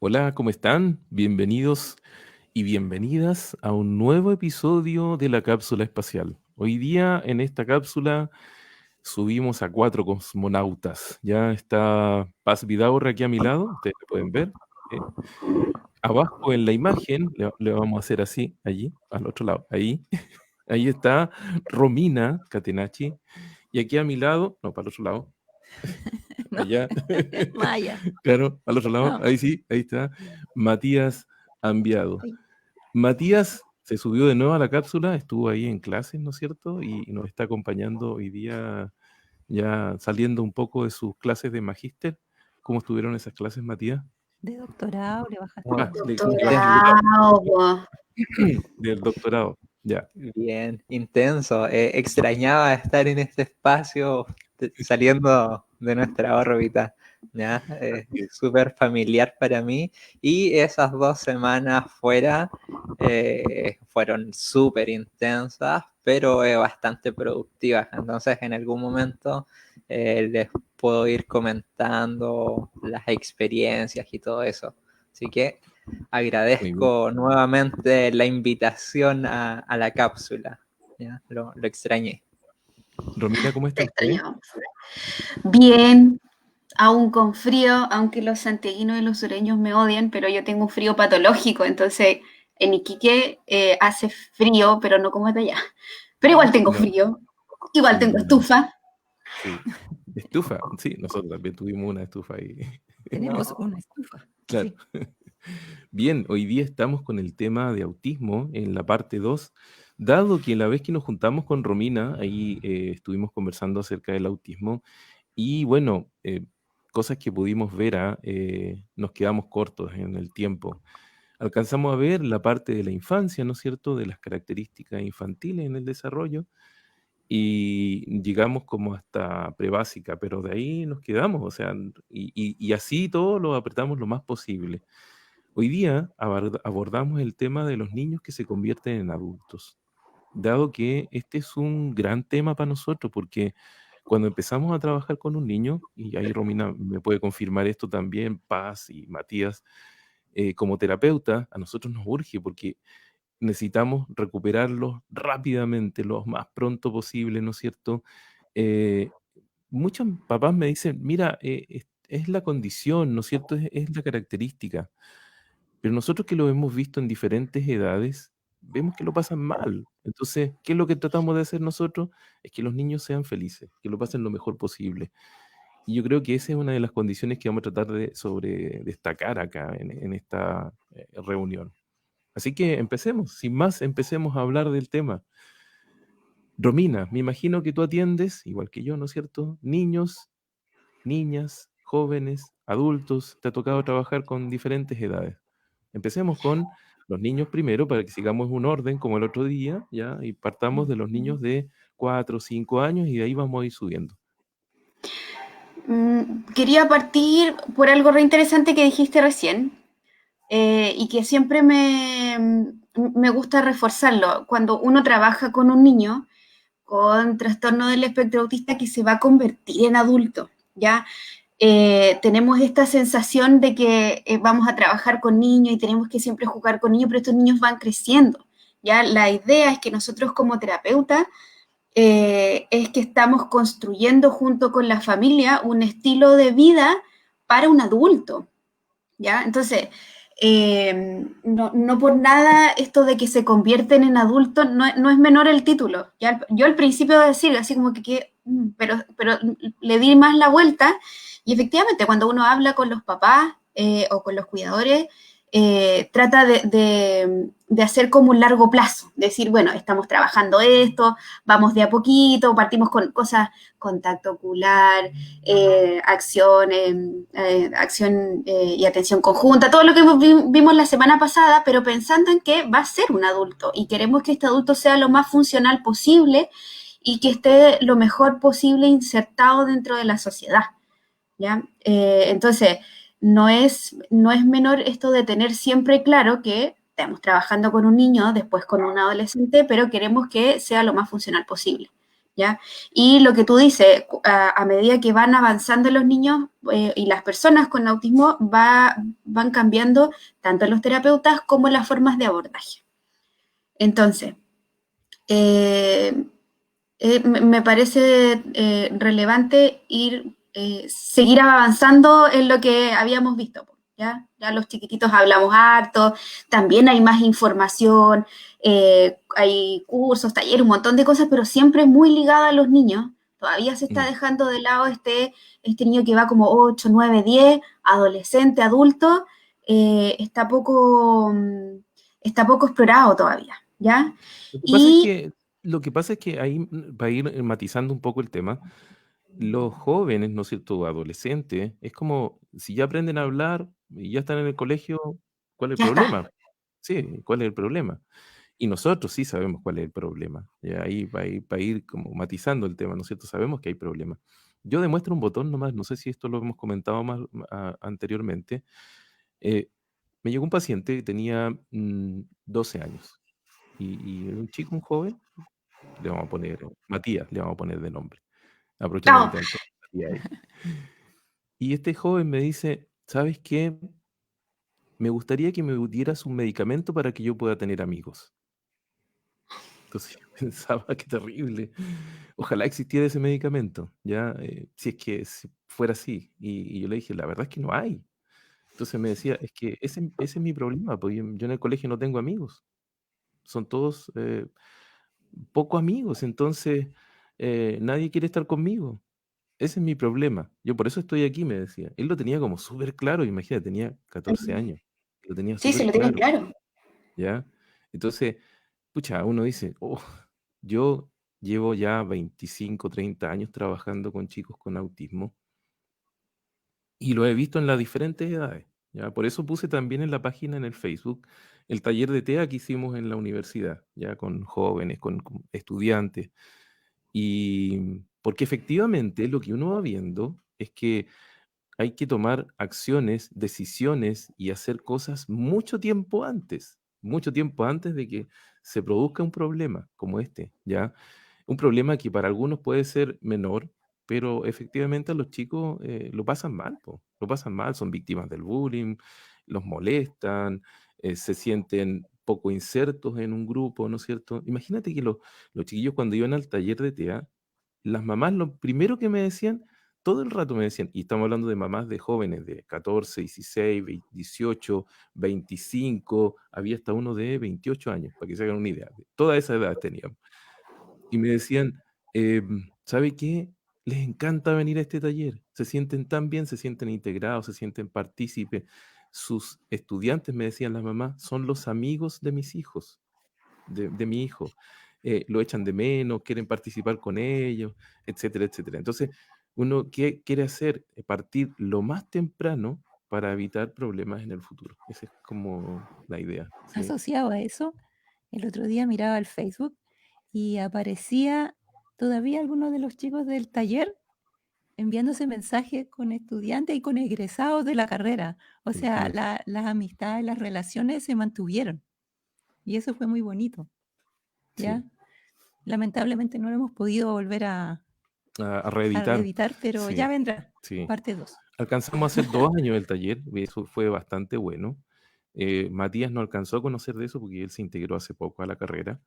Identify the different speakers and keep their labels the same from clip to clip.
Speaker 1: Hola, ¿cómo están? Bienvenidos y bienvenidas a un nuevo episodio de la cápsula espacial. Hoy día en esta cápsula subimos a 4 cosmonautas. Ya está Paz Vidaurre aquí a mi lado, ustedes lo pueden ver. ¿eh? Abajo en la imagen, le vamos a hacer así, allí, al otro lado, ahí. Ahí está Romina Catenacci. Y aquí a mi lado, no, para el otro lado,
Speaker 2: No,
Speaker 1: allá.
Speaker 2: Maya.
Speaker 1: Claro, al otro lado,
Speaker 2: No.
Speaker 1: ahí sí, ahí está, Matías Ambiado.
Speaker 2: Ay,
Speaker 1: Matías se subió de nuevo a la cápsula, estuvo ahí en clases, ¿no es cierto? Y nos está acompañando hoy día, ya saliendo un poco de sus clases de magíster. ¿Cómo estuvieron esas clases, Matías?
Speaker 2: de doctorado le bajaste
Speaker 1: Ah,
Speaker 2: dos.
Speaker 1: del
Speaker 3: Doctorado,
Speaker 1: doctorado,
Speaker 3: po.
Speaker 1: del doctorado, ya.
Speaker 4: Bien, intenso. Extrañaba estar en este espacio saliendo de nuestra órbita. ¿Ya? Súper familiar para mí. Y esas 2 semanas fuera fueron súper intensas, pero bastante productivas. Entonces, en algún momento les puedo ir comentando las experiencias y todo eso. Así que
Speaker 1: Muy bien.
Speaker 4: agradezco nuevamente la invitación a la cápsula. ¿Ya? Lo extrañé.
Speaker 1: Romina, ¿cómo está
Speaker 3: Te
Speaker 1: usted?
Speaker 3: extrañamos. Bien, aún con frío, aunque los santiaguinos y los sureños me odian, pero yo tengo un frío patológico, entonces en Iquique hace frío, pero no como es de allá. Pero igual tengo
Speaker 1: No,
Speaker 3: frío, igual tengo
Speaker 1: mm,
Speaker 3: estufa.
Speaker 1: sí. Estufa, sí, nosotros también tuvimos una estufa ahí.
Speaker 2: Tenemos
Speaker 4: No.
Speaker 2: una estufa.
Speaker 1: Claro.
Speaker 2: Sí.
Speaker 1: Bien, hoy día estamos con el tema de autismo en la parte 2, dado que la vez que nos juntamos con Romina, ahí estuvimos conversando acerca del autismo y bueno, cosas que pudimos ver, nos quedamos cortos en el tiempo. Alcanzamos a ver la parte de la infancia, ¿no es cierto?, de las características infantiles en el desarrollo y llegamos como hasta prebásica, pero de ahí nos quedamos, o sea, y así todo lo apretamos lo más posible. Hoy día abordamos el tema de los niños que se convierten en adultos, dado que este es un gran tema para nosotros, porque cuando empezamos a trabajar con un niño, y ahí Romina me puede confirmar esto también, Paz y Matías, como terapeuta, a nosotros nos urge porque necesitamos recuperarlos rápidamente, lo más pronto posible, ¿no es cierto? Eh, Muchos papás me dicen, mira, es la condición, ¿no es cierto? Es la característica. Pero nosotros que lo hemos visto en diferentes edades, vemos que lo pasan mal. Entonces, ¿qué es lo que tratamos de hacer nosotros? Es que los niños sean felices, que lo pasen lo mejor posible. Y yo creo que esa es una de las condiciones que vamos a tratar de sobre destacar acá en esta reunión. Así que empecemos, sin más, empecemos a hablar del tema. Romina, me imagino que tú atiendes, igual que yo, ¿no es cierto? Niños, niñas, jóvenes, adultos, te ha tocado trabajar con diferentes edades. Empecemos con los niños primero para que sigamos un orden como el otro día, ¿ya? Y partamos de los niños de 4 o 5 años y de ahí vamos a ir subiendo.
Speaker 3: Quería partir por algo re interesante que dijiste recién y que siempre me gusta reforzarlo. Cuando uno trabaja con un niño con trastorno del espectro autista que se va a convertir en adulto, ¿ya? Tenemos esta sensación de que vamos a trabajar con niños y tenemos que siempre jugar con niños, pero estos niños van creciendo, ¿ya? La idea es que nosotros como terapeutas es que estamos construyendo junto con la familia un estilo de vida para un adulto, ¿ya? Entonces, no por nada esto de que se convierten en adultos, no es menor el título. ¿Ya? Yo al principio de decir, así como pero le di más la vuelta y efectivamente cuando uno habla con los papás o con los cuidadores, trata de hacer como un largo plazo, decir, bueno, estamos trabajando esto, vamos de a poquito, partimos con cosas, contacto ocular, acción y atención conjunta, todo lo que vimos la semana pasada, pero pensando en que va a ser un adulto y queremos que este adulto sea lo más funcional posible y que esté lo mejor posible insertado dentro de la sociedad, ¿ya? Entonces, no es menor esto de tener siempre claro que estamos trabajando con un niño, después con un adolescente, pero queremos que sea lo más funcional posible. ¿ya? Y lo que tú dices, a medida que van avanzando los niños y las personas con autismo, van cambiando tanto los terapeutas como las formas de abordaje. Entonces, me parece relevante seguir avanzando en lo que habíamos visto, ¿ya? Ya los chiquititos hablamos harto, también hay más información, hay cursos, talleres, un montón de cosas, pero siempre muy ligada a los niños. Todavía se está dejando de lado este niño que va como 8, 9, 10, adolescente, adulto, está poco explorado todavía, ¿ya? Y
Speaker 1: Lo que pasa es que ahí, para ir matizando un poco el tema, los jóvenes, ¿no es cierto?, adolescentes, es como si ya aprenden a hablar y ya están en el colegio, ¿cuál es el
Speaker 3: ya está.
Speaker 1: problema? Sí, ¿cuál es el problema? Y nosotros sí sabemos cuál es el problema. Y ahí para ir como matizando el tema, ¿no es cierto? Sabemos que hay problemas. Yo demuestro un botón nomás, no sé si esto lo hemos comentado más anteriormente. Eh, Me llegó un paciente que tenía 12 años y un chico, un joven, le vamos a poner Matías, le vamos a poner de nombre, aprovechando que
Speaker 3: Chao.
Speaker 1: tenemos Matías ahí. Y este joven me dice, ¿sabes qué? Me gustaría que me dieras un medicamento para que yo pueda tener amigos. Entonces yo pensaba, qué terrible. Ojalá existiera ese medicamento, ¿ya? Si es que fuera así. Y yo le dije, la verdad es que no hay. Entonces me decía, es que ese es mi problema, porque yo en el colegio no tengo amigos. Son todos poco amigos, entonces nadie quiere estar conmigo. Ese es mi problema. Yo por eso estoy aquí, me decía. Él lo tenía como súper claro, imagínate, tenía 14 años. Lo tenía
Speaker 3: Sí, se
Speaker 1: súper
Speaker 3: lo tienen
Speaker 1: claro,
Speaker 3: claro.
Speaker 1: ¿ya? Entonces, pucha, uno dice, oh, yo llevo ya 25, 30 años trabajando con chicos con autismo y lo he visto en las diferentes edades, ¿ya? Por eso puse también en la página, en el Facebook, el taller de TEA que hicimos en la universidad, ya con jóvenes, con estudiantes. Y porque efectivamente lo que uno va viendo es que hay que tomar acciones, decisiones y hacer cosas mucho tiempo antes de que se produzca un problema como este, ¿ya? Un problema que para algunos puede ser menor, pero efectivamente a los chicos lo pasan mal, po, lo pasan mal, son víctimas del bullying, los molestan, se sienten poco insertos en un grupo, ¿no es cierto? Imagínate que los chiquillos cuando iban al taller de TEA, las mamás lo primero que me decían todo el rato me decían, y estamos hablando de mamás de jóvenes de 14, 16, 18, 25, había hasta uno de 28 años, para que se hagan una idea. Toda esa edad teníamos. Y me decían, ¿sabe qué? Les encanta venir a este taller. Se sienten tan bien, se sienten integrados, se sienten partícipes. Sus estudiantes, me decían las mamás, son los amigos de mis hijos, de mi hijo. Lo echan de menos, quieren participar con ellos, etcétera, etcétera. Entonces, uno, ¿qué quiere hacer? Partir lo más temprano para evitar problemas en el futuro. Esa es como la idea, ¿sí?
Speaker 2: Asociado a eso, el otro día miraba el Facebook y aparecía todavía algunos de los chicos del taller enviándose mensajes con estudiantes y con egresados de la carrera. O sea,
Speaker 1: Ujú,
Speaker 2: las amistades, las relaciones se mantuvieron y eso fue muy bonito,
Speaker 1: sí.
Speaker 2: ¿ya? Lamentablemente no lo hemos podido volver
Speaker 1: A
Speaker 2: a
Speaker 1: reeditar,
Speaker 2: reeditar, pero ya
Speaker 1: sí,
Speaker 2: vendrá,
Speaker 1: sí.
Speaker 2: parte 2.
Speaker 1: Alcanzamos a hacer 2 años el taller, y eso fue bastante bueno. Matías no alcanzó a conocer de eso porque él se integró hace poco a la carrera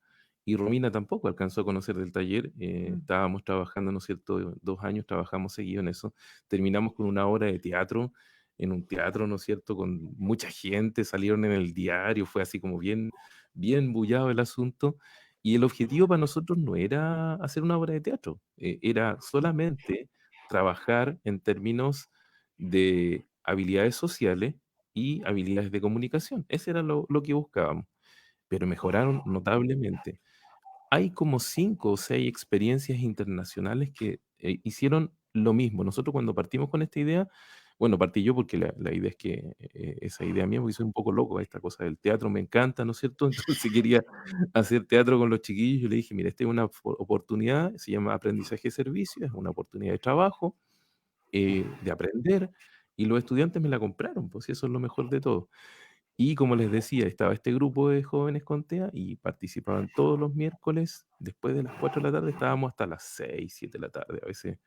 Speaker 1: y Romina tampoco alcanzó a conocer del taller. Estábamos trabajando, ¿no es cierto? 2 años trabajamos seguido en eso. Terminamos con una obra de teatro, en un teatro, ¿no es cierto? Con mucha gente, salieron en el diario, fue así como bien, bien bullado el asunto. Y el objetivo para nosotros no era hacer una obra de teatro, era solamente trabajar en términos de habilidades sociales y habilidades de comunicación. Ese era lo que buscábamos, pero mejoraron notablemente. Hay como 5 o 6 experiencias internacionales que hicieron lo mismo. Nosotros cuando partimos con esta idea, bueno, partí yo porque la idea es que esa idea mía, porque soy un poco loco, esta cosa del teatro me encanta, ¿no es cierto? Entonces quería hacer teatro con los chiquillos. Yo le dije, mira, esta es una oportunidad, se llama aprendizaje de servicio, es una oportunidad de trabajo, de aprender, y los estudiantes me la compraron, pues y eso es lo mejor de todo. Y como les decía, estaba este grupo de jóvenes con TEA y participaban todos los miércoles. Después de las 4 de la tarde estábamos hasta las 6, 7 de la tarde a veces.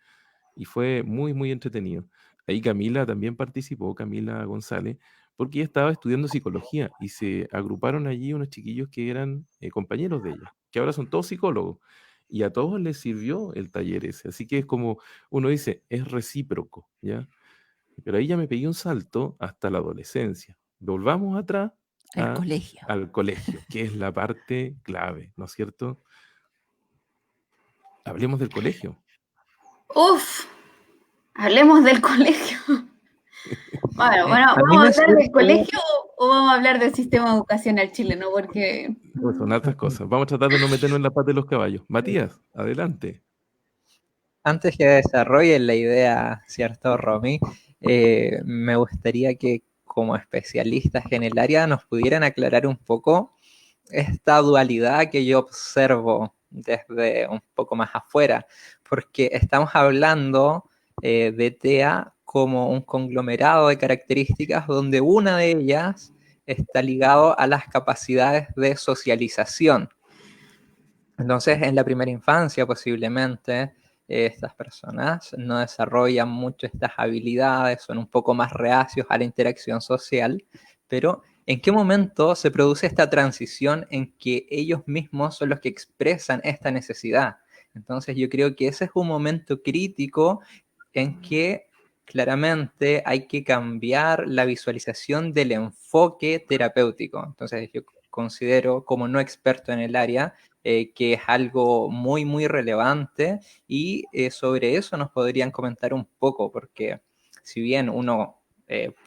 Speaker 1: Y fue muy, muy entretenido. Ahí Camila también participó, Camila González, porque ella estaba estudiando psicología y se agruparon allí unos chiquillos que eran compañeros de ella, que ahora son todos psicólogos. Y a todos les sirvió el taller ese. Así que es como uno dice, es recíproco, ¿ya? Pero ahí ya me pegué un salto hasta la adolescencia. Volvamos atrás
Speaker 2: Al colegio.
Speaker 1: al colegio, que es la parte clave, ¿no es cierto? Hablemos del colegio.
Speaker 3: Uf, hablemos del colegio. Bueno,
Speaker 4: A mí
Speaker 3: ¿vamos a
Speaker 4: me
Speaker 3: hablar del
Speaker 4: surge,
Speaker 3: colegio o vamos a hablar del sistema educacional chileno? Porque
Speaker 1: Pues son hartas cosas. Vamos a tratar de no meternos en la pata de los caballos. Matías, adelante.
Speaker 4: antes que desarrolle la idea, ¿cierto, Romy? Me gustaría que como especialistas en el área nos pudieran aclarar un poco esta dualidad que yo observo desde un poco más afuera, porque estamos hablando de TEA como un conglomerado de características donde una de ellas está ligado a las capacidades de socialización. Entonces, en la primera infancia posiblemente estas personas no desarrollan mucho estas habilidades, son un poco más reacios a la interacción social, pero ¿en qué momento se produce esta transición en que ellos mismos son los que expresan esta necesidad? Entonces yo creo que ese es un momento crítico en que claramente hay que cambiar la visualización del enfoque terapéutico. Entonces yo considero, como no experto en el área, que es algo muy, muy relevante y sobre eso nos podrían comentar un poco, porque si bien uno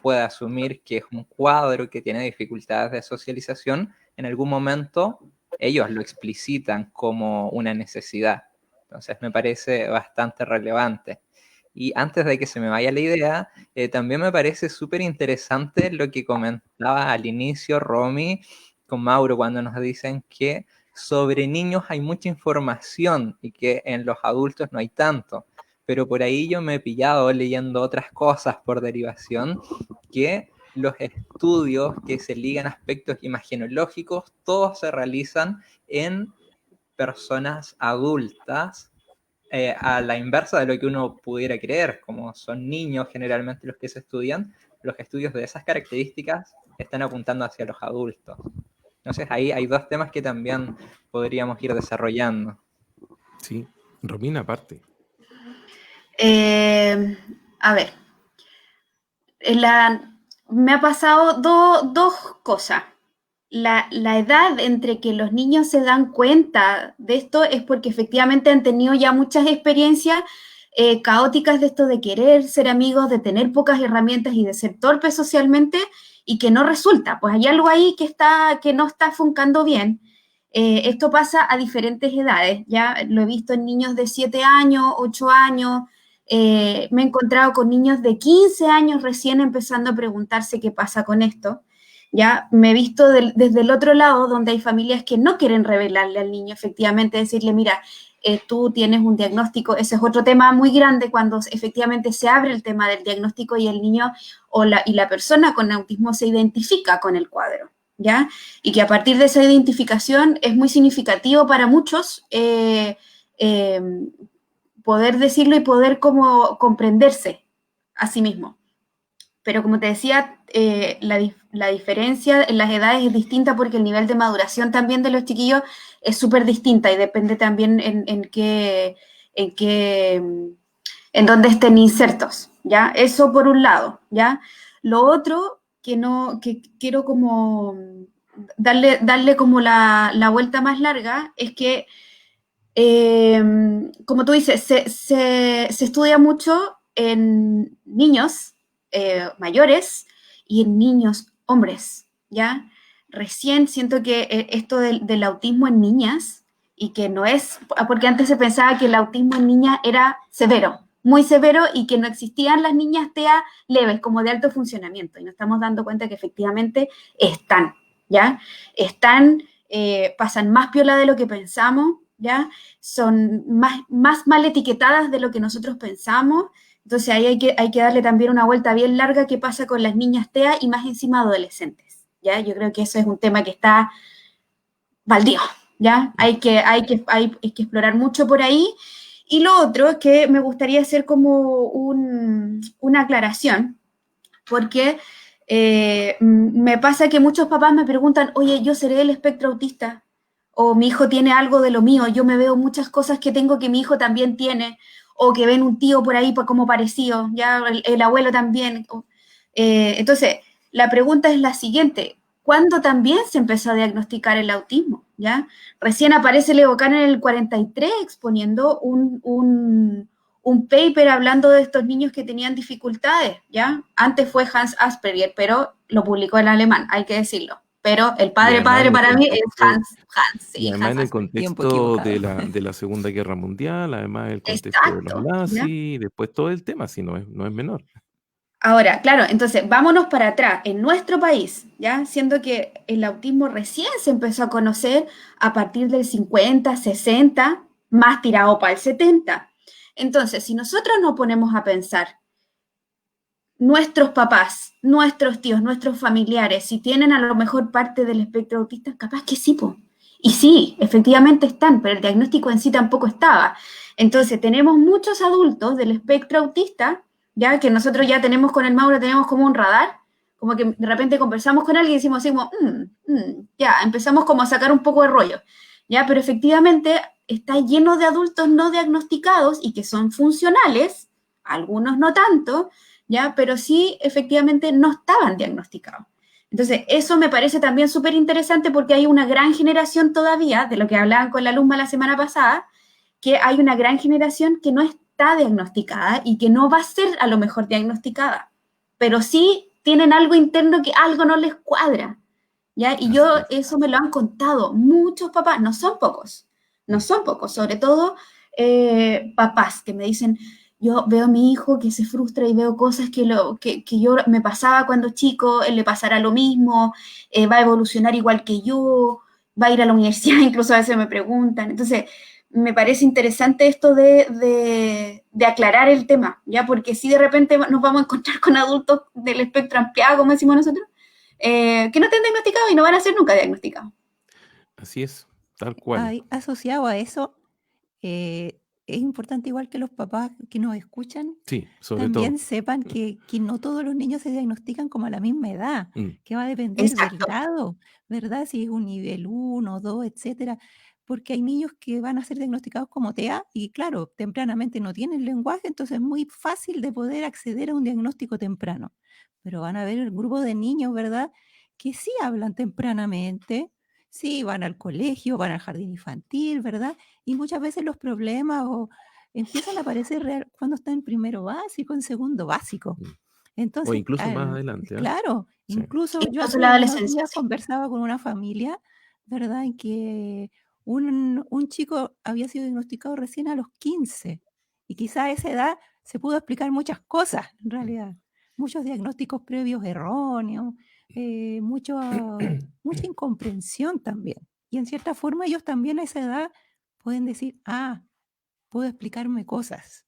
Speaker 4: puede asumir que es un cuadro que tiene dificultades de socialización, en algún momento ellos lo explicitan como una necesidad. Entonces me parece bastante relevante. Y antes de que se me vaya la idea, también me parece súper interesante lo que comentaba al inicio Romy con Mauro cuando nos dicen que sobre niños hay mucha información y que en los adultos no hay tanto. Pero por ahí yo me he pillado leyendo otras cosas por derivación que los estudios que se ligan a aspectos imagenológicos, todos se realizan en personas adultas, a la inversa de lo que uno pudiera creer, como son niños generalmente los que se estudian, los estudios de esas características están apuntando hacia los adultos. Entonces ahí hay dos temas que también podríamos ir desarrollando.
Speaker 1: Sí, Romina, aparte.
Speaker 3: a ver, me ha pasado dos cosas. La edad entre que los niños se dan cuenta de esto es porque efectivamente han tenido ya muchas experiencias caóticas de esto de querer ser amigos, de tener pocas herramientas y de ser torpes socialmente y que no resulta. Pues hay algo ahí que no está funcando bien. Esto pasa a diferentes edades, ya lo he visto en niños de 7 años, 8 años, me he encontrado con niños de 15 años recién empezando a preguntarse qué pasa con esto. Ya me he visto desde el otro lado, donde hay familias que no quieren revelarle al niño, efectivamente, decirle, mira, tú tienes un diagnóstico. Ese es otro tema muy grande cuando efectivamente se abre el tema del diagnóstico y el niño y la persona con autismo se identifica con el cuadro, ¿ya? Y que a partir de esa identificación es muy significativo para muchos poder decirlo y poder como comprenderse a sí mismo. Pero como te decía, la diferencia en las edades es distinta porque el nivel de maduración también de los chiquillos es súper distinta y depende también en dónde estén insertos, ¿ya? Eso por un lado, ¿ya? Lo otro que quiero como darle como la vuelta más larga es que, como tú dices, se estudia mucho en niños mayores y en niños hombres, ¿ya? Recién siento que esto del autismo en niñas, y que no es, porque antes se pensaba que el autismo en niñas era severo, muy severo, y que no existían las niñas TEA leves, como de alto funcionamiento, y nos estamos dando cuenta que efectivamente están, ¿ya? Están, pasan más piola de lo que pensamos, ¿ya? Son más mal etiquetadas de lo que nosotros pensamos. Entonces ahí hay que darle también una vuelta bien larga qué pasa con las niñas TEA y más encima adolescentes, ¿ya? Yo creo que eso es un tema que está baldío, ¿ya? Hay que explorar mucho por ahí. Y lo otro es que me gustaría hacer como una aclaración, porque me pasa que muchos papás me preguntan, oye, ¿yo seré el espectro autista? O mi hijo tiene algo de lo mío, yo me veo muchas cosas que tengo que mi hijo también tiene, o que ven un tío por ahí como parecido, ya el abuelo también. Entonces, la pregunta es la siguiente, ¿cuándo también se empezó a diagnosticar el autismo? ¿Ya? Recién aparece Leo Kanner en el 43 exponiendo un paper hablando de estos niños que tenían dificultades, ¿ya? Antes fue Hans Asperger, pero lo publicó en alemán, hay que decirlo. Pero el
Speaker 1: Y
Speaker 3: padre
Speaker 1: además en el
Speaker 3: para mí es
Speaker 1: contexto, y
Speaker 3: sí,
Speaker 1: además
Speaker 3: Hans
Speaker 1: en el
Speaker 3: Asperger.
Speaker 2: Tiempo
Speaker 1: contexto
Speaker 2: equivocado.
Speaker 1: de la Segunda Guerra Mundial, además el contexto de los
Speaker 3: Exacto, ¿ya?
Speaker 1: nazis, después todo el tema, si no es menor.
Speaker 3: Ahora, claro, entonces vámonos para atrás, en nuestro país, ¿ya? Siendo que el autismo recién se empezó a conocer a partir del 50, 60, más tirado para el 70. Entonces, si nosotros nos ponemos a pensar, nuestros papás, nuestros tíos, nuestros familiares, si tienen a lo mejor parte del espectro autista, capaz que sí, po. Y sí, efectivamente están, pero el diagnóstico en sí tampoco estaba. Entonces, tenemos muchos adultos del espectro autista, ya que nosotros ya tenemos con el Mauro, tenemos como un radar, como que de repente conversamos con alguien y decimos así como, ya, empezamos como a sacar un poco de rollo, ya, pero efectivamente está lleno de adultos no diagnosticados y que son funcionales, algunos no tanto, ¿ya? Pero sí, efectivamente, no estaban diagnosticados. Entonces, eso me parece también súper interesante porque hay una gran generación todavía, de lo que hablaban con la alumna la semana pasada, que hay una gran generación que no está diagnosticada y que no va a ser a lo mejor diagnosticada, pero sí tienen algo interno que algo no les cuadra, ¿ya? Y
Speaker 1: Así
Speaker 3: yo,
Speaker 1: es.
Speaker 3: eso me lo han contado muchos papás, no
Speaker 1: Mm.
Speaker 3: son pocos, sobre todo papás que me dicen, yo veo a mi hijo que se frustra y veo cosas que yo me pasaba cuando chico, él le pasará lo mismo, va a evolucionar igual que yo, va a ir a la universidad, incluso a veces me preguntan. Entonces, me parece interesante esto de aclarar el tema, ¿ya? Porque si de repente nos vamos a encontrar con adultos del espectro ampliado, como decimos nosotros, que no estén diagnosticados y no van a ser nunca diagnosticados.
Speaker 1: Así es, tal cual.
Speaker 2: Asociado a eso, es importante igual que los papás que nos escuchan
Speaker 1: Sí, sobre todo.
Speaker 2: también sepan que no todos los niños se diagnostican como a la misma edad,
Speaker 1: Mm.
Speaker 2: que va a depender del
Speaker 3: Exacto.
Speaker 2: grado, ¿verdad? Si es un nivel 1, 2, etcétera. Porque hay niños que van a ser diagnosticados como TEA y claro, tempranamente no tienen lenguaje, entonces es muy fácil de poder acceder a un diagnóstico temprano. Pero van a haber el grupo de niños, ¿verdad? Que sí hablan tempranamente, sí van al colegio, van al jardín infantil, ¿verdad? Y muchas veces los problemas empiezan a aparecer cuando está en primero básico, en segundo básico.
Speaker 1: Mm. O
Speaker 2: Entonces,
Speaker 1: incluso más adelante, ¿ah?
Speaker 2: claro,
Speaker 1: Sí.
Speaker 2: incluso yo
Speaker 3: Incluso
Speaker 2: hace
Speaker 3: la
Speaker 2: algunos
Speaker 3: adolescencia,
Speaker 2: días
Speaker 3: sí.
Speaker 2: conversaba con una familia, ¿verdad? En que un chico había sido diagnosticado recién a los 15 y quizá a esa edad se pudo explicar muchas cosas, en realidad. Muchos diagnósticos previos erróneos, mucha incomprensión también. Y en cierta forma ellos también a esa edad pueden decir, puedo explicarme cosas.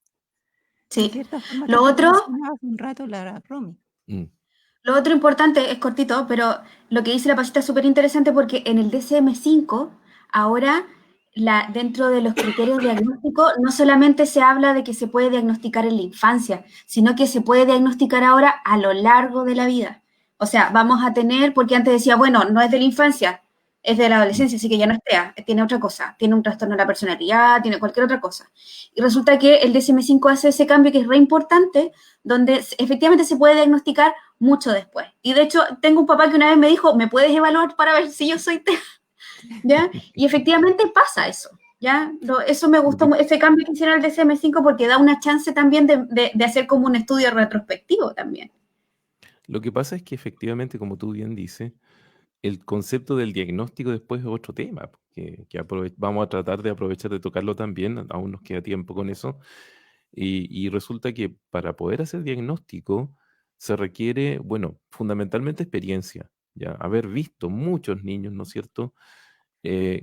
Speaker 2: En
Speaker 3: Sí.
Speaker 2: cierta forma,
Speaker 3: Lo
Speaker 2: tal como
Speaker 3: otro,
Speaker 2: mencionaba hace un rato la Romy.
Speaker 1: Mm.
Speaker 3: lo otro importante es cortito, pero lo que dice la pasita es súper interesante porque en el DSM-5 ahora dentro de los criterios diagnósticos no solamente se habla de que se puede diagnosticar en la infancia, sino que se puede diagnosticar ahora a lo largo de la vida. O sea, vamos a tener, porque antes decía, bueno, no es de la infancia, es de la
Speaker 1: Mm.
Speaker 3: adolescencia, así que ya no es TEA, tiene otra cosa, tiene un trastorno de la personalidad, tiene cualquier otra cosa. Y resulta que el DSM-5 hace ese cambio que es re importante, donde efectivamente se puede diagnosticar mucho después. Y de hecho, tengo un papá que una vez me dijo, ¿me puedes evaluar para ver si yo soy TEA? ¿Ya? Y efectivamente pasa eso. ¿Ya? Eso me
Speaker 1: Lo
Speaker 3: gustó,
Speaker 1: que,
Speaker 3: ese cambio que hicieron el DSM-5 porque da una chance también de hacer como un estudio retrospectivo también.
Speaker 1: lo que pasa es que efectivamente, como tú bien dices, el concepto del diagnóstico después es otro tema, que vamos a tratar de aprovechar de tocarlo también, aún nos queda tiempo con eso, y resulta que para poder hacer diagnóstico se requiere, bueno, fundamentalmente experiencia, ya, haber visto muchos niños, ¿no es cierto?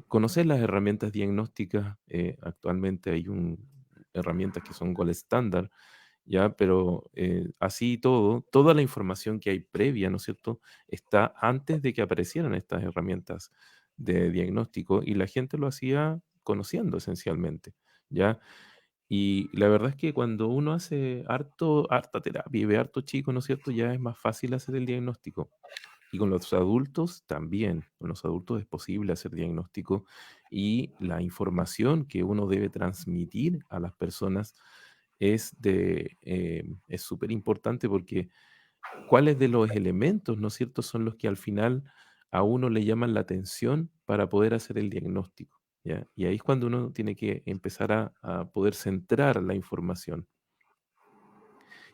Speaker 1: Conocer las herramientas diagnósticas, actualmente hay herramientas que son gold estándar, ¿ya? Pero así todo, toda la información que hay previa, ¿no es cierto?, está antes de que aparecieran estas herramientas de diagnóstico y la gente lo hacía conociendo esencialmente, ¿ya? Y la verdad es que cuando uno hace harta terapia y ve harto chico, ¿no es cierto?, ya es más fácil hacer el diagnóstico. Y con los adultos también, con los adultos es posible hacer diagnóstico y la información que uno debe transmitir a las personas es súper importante porque cuáles de los elementos, ¿no es cierto?, son los que al final a uno le llaman la atención para poder hacer el diagnóstico, ¿ya? Y ahí es cuando uno tiene que empezar a poder centrar la información.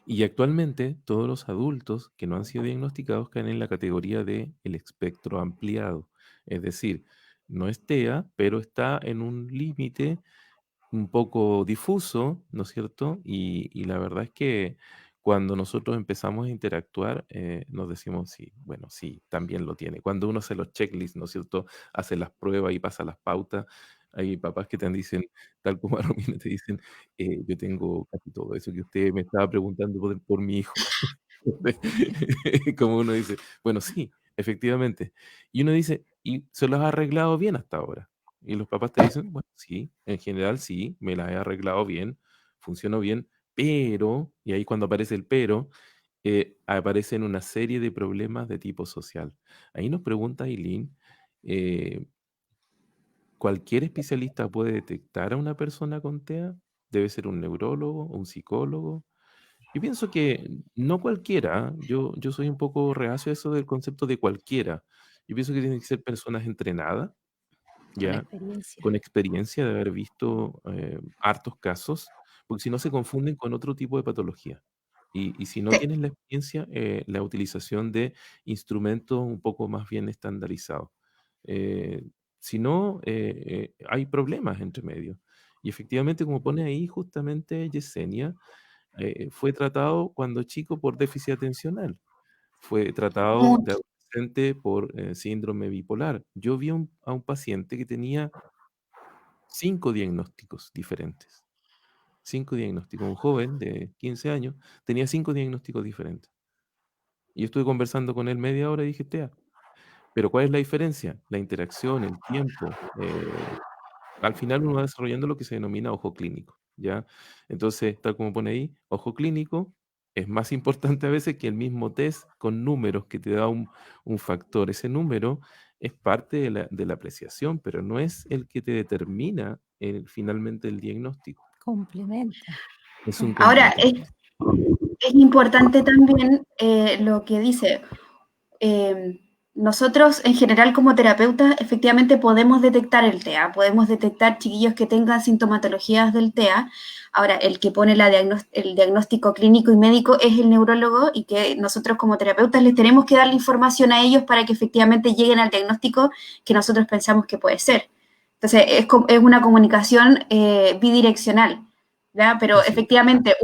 Speaker 1: Y actualmente todos los adultos que no han sido diagnosticados caen en la categoría de el espectro ampliado. Es decir, no es TEA, pero está en un límite un poco difuso, ¿no es cierto? Y la verdad es que cuando nosotros empezamos a interactuar, nos decimos, sí, bueno, sí, también lo tiene. Cuando uno hace los checklists, ¿no es cierto? Hace las pruebas y pasa las pautas, hay papás que te dicen, tal como a Romina, te dicen, yo tengo casi todo eso que usted me estaba preguntando por mi hijo. Como uno dice, bueno, sí, efectivamente. Y uno dice, ¿y se los ha arreglado bien hasta ahora? Y los papás te dicen, bueno, sí, en general sí, me las he arreglado bien, funcionó bien, pero, y ahí cuando aparece el pero, aparecen una serie de problemas de tipo social. Ahí nos pregunta Eileen, eh, ¿cualquier especialista puede detectar a una persona con TEA? ¿Debe ser un neurólogo, un psicólogo? Yo pienso que no cualquiera, ¿ah? Yo soy un poco reacio a eso del concepto de cualquiera. Yo pienso que tienen que ser personas entrenadas,
Speaker 2: Con
Speaker 1: ¿ya?
Speaker 2: experiencia.
Speaker 1: Con experiencia de haber visto hartos casos, porque si no se confunden con otro tipo de patología. Y si no
Speaker 3: Sí.
Speaker 1: tienes la experiencia, la utilización de instrumentos un poco más bien estandarizados. Eh, si no, hay problemas entre medio. Y efectivamente, como pone ahí justamente Yesenia, fue tratado cuando chico por déficit atencional, fue tratado de
Speaker 3: Mucho.
Speaker 1: adolescente por síndrome bipolar. Yo vi a un paciente que tenía 5 diagnósticos diferentes. 5 diagnósticos. Un joven de 15 años tenía 5 diagnósticos diferentes. Y yo estuve conversando con él media hora y dije, TEA. Pero ¿cuál es la diferencia? La interacción, el tiempo. Al final uno va desarrollando lo que se denomina ojo clínico, ¿ya? Entonces, tal como pone ahí, ojo clínico es más importante a veces que el mismo test con números que te da un factor. Ese número es parte de la apreciación, pero no es el que te determina finalmente el diagnóstico.
Speaker 2: Complementa.
Speaker 1: Es un
Speaker 3: Ahora,
Speaker 1: complemento.
Speaker 3: es importante también lo que dice. eh, Nosotros en general como terapeutas efectivamente podemos detectar el TEA, podemos detectar chiquillos que tengan sintomatologías del TEA. Ahora, el que pone el diagnóstico clínico y médico es el neurólogo y que nosotros como terapeutas les tenemos que dar la información a ellos para que efectivamente lleguen al diagnóstico que nosotros pensamos que puede ser. Entonces, es una comunicación bidireccional. ¿Ya? Pero
Speaker 1: Así es.
Speaker 3: efectivamente,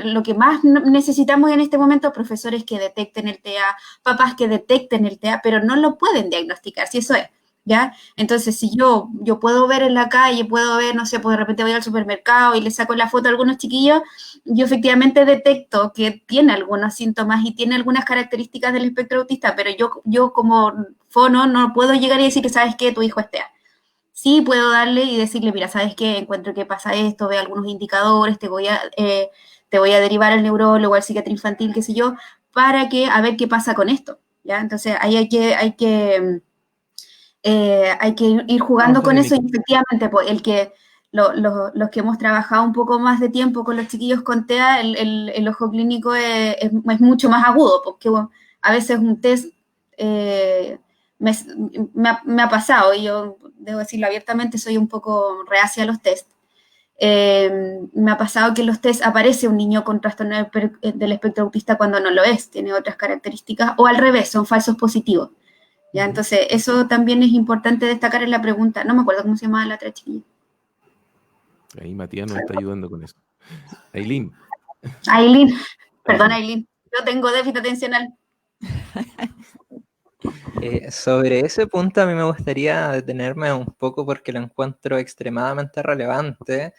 Speaker 3: lo que más necesitamos en este momento, profesores que detecten el TEA, papás que detecten el TEA, pero no lo pueden diagnosticar, si eso es, ¿ya? Entonces, si yo puedo ver en la calle, puedo ver, no sé, pues de repente voy al supermercado y le saco la foto a algunos chiquillos, yo efectivamente detecto que tiene algunos síntomas y tiene algunas características del espectro autista, pero yo como fono no puedo llegar y decir que, ¿sabes qué? Tu hijo es TEA. Sí puedo darle y decirle, mira, ¿sabes qué? Encuentro que pasa esto, ve algunos indicadores, te voy a derivar al neurólogo, al psiquiatra infantil, qué sé yo, para que a ver qué pasa con esto, ¿ya? Entonces ahí hay que ir jugando
Speaker 1: Trabajar
Speaker 3: con
Speaker 1: en
Speaker 3: eso y
Speaker 1: equipo.
Speaker 3: efectivamente, pues, los que hemos trabajado un poco más de tiempo con los chiquillos con TEA, el ojo clínico es mucho más agudo, porque bueno, a veces un test me ha pasado, y yo debo decirlo abiertamente, soy un poco reacia a los test. Me ha pasado que en los test aparece un niño con trastorno del espectro autista cuando no lo es, tiene otras características, o al revés, son falsos positivos. ¿Ya?
Speaker 1: Ujú.
Speaker 3: Entonces, eso también es importante destacar en la pregunta. No me acuerdo cómo se llamaba la otra chiquilla.
Speaker 1: Ahí Matías nos está ayudando con eso. Aileen.
Speaker 3: Aileen, perdón
Speaker 1: Aileen.
Speaker 3: Aileen, yo tengo déficit atencional.
Speaker 4: Sobre ese punto a mí me gustaría detenerme un poco porque lo encuentro extremadamente relevante,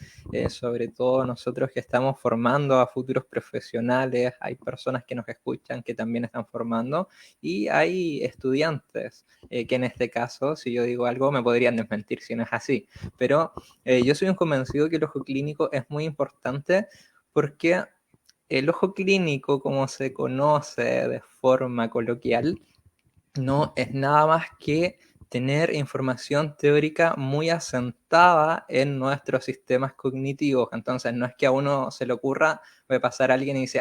Speaker 4: sobre todo nosotros que estamos formando a futuros profesionales, hay personas que nos escuchan que también están formando y hay estudiantes que en este caso, si yo digo algo, me podrían desmentir si no es así, pero yo soy un convencido que el ojo clínico es muy importante porque el ojo clínico, como se conoce de forma coloquial, no es nada más que tener información teórica muy asentada en nuestros sistemas cognitivos. Entonces, no es que a uno se le ocurra, puede pasar alguien y dice,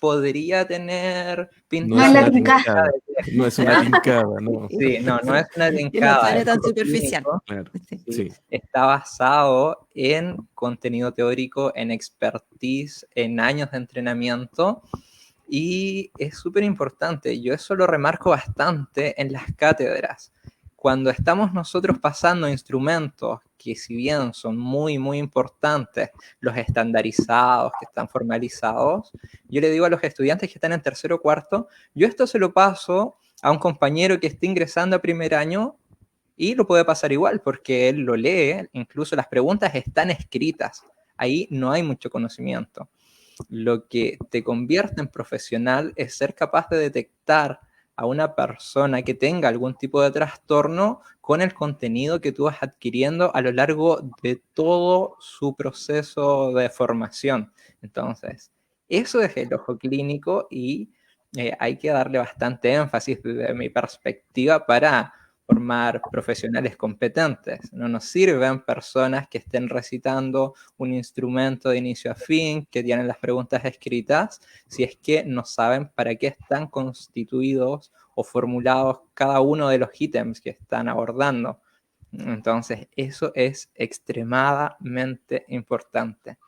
Speaker 4: podría tener
Speaker 1: No
Speaker 3: No
Speaker 4: pinta
Speaker 3: es
Speaker 1: es
Speaker 3: la
Speaker 1: una
Speaker 4: de...
Speaker 3: tinca.
Speaker 1: tincada, no es una tincada, no.
Speaker 4: Sí, no es una
Speaker 2: Que no
Speaker 4: tincada.
Speaker 2: suene
Speaker 4: El
Speaker 2: tan
Speaker 4: ojo
Speaker 2: superficial.
Speaker 4: clínico,
Speaker 1: Claro,
Speaker 2: Sí.
Speaker 4: sí,
Speaker 1: sí.
Speaker 4: está basado en contenido teórico, en expertise, en años de entrenamiento. Y es súper importante, yo eso lo remarco bastante en las cátedras. Cuando estamos nosotros pasando instrumentos que si bien son muy, muy importantes, los estandarizados, que están formalizados, yo le digo a los estudiantes que están en tercero o cuarto, yo esto se lo paso a un compañero que esté ingresando a primer año y lo puede pasar igual porque él lo lee, incluso las preguntas están escritas, ahí no hay mucho conocimiento. Lo que te convierte en profesional es ser capaz de detectar a una persona que tenga algún tipo de trastorno con el contenido que tú vas adquiriendo a lo largo de todo su proceso de formación. Entonces, eso es el ojo clínico y hay que darle bastante énfasis desde mi perspectiva para formar profesionales competentes. No nos sirven personas que estén recitando un instrumento de inicio a fin, que tienen las preguntas escritas, si es que no saben para qué están constituidos o formulados cada uno de los ítems que están abordando. Entonces, eso es extremadamente importante,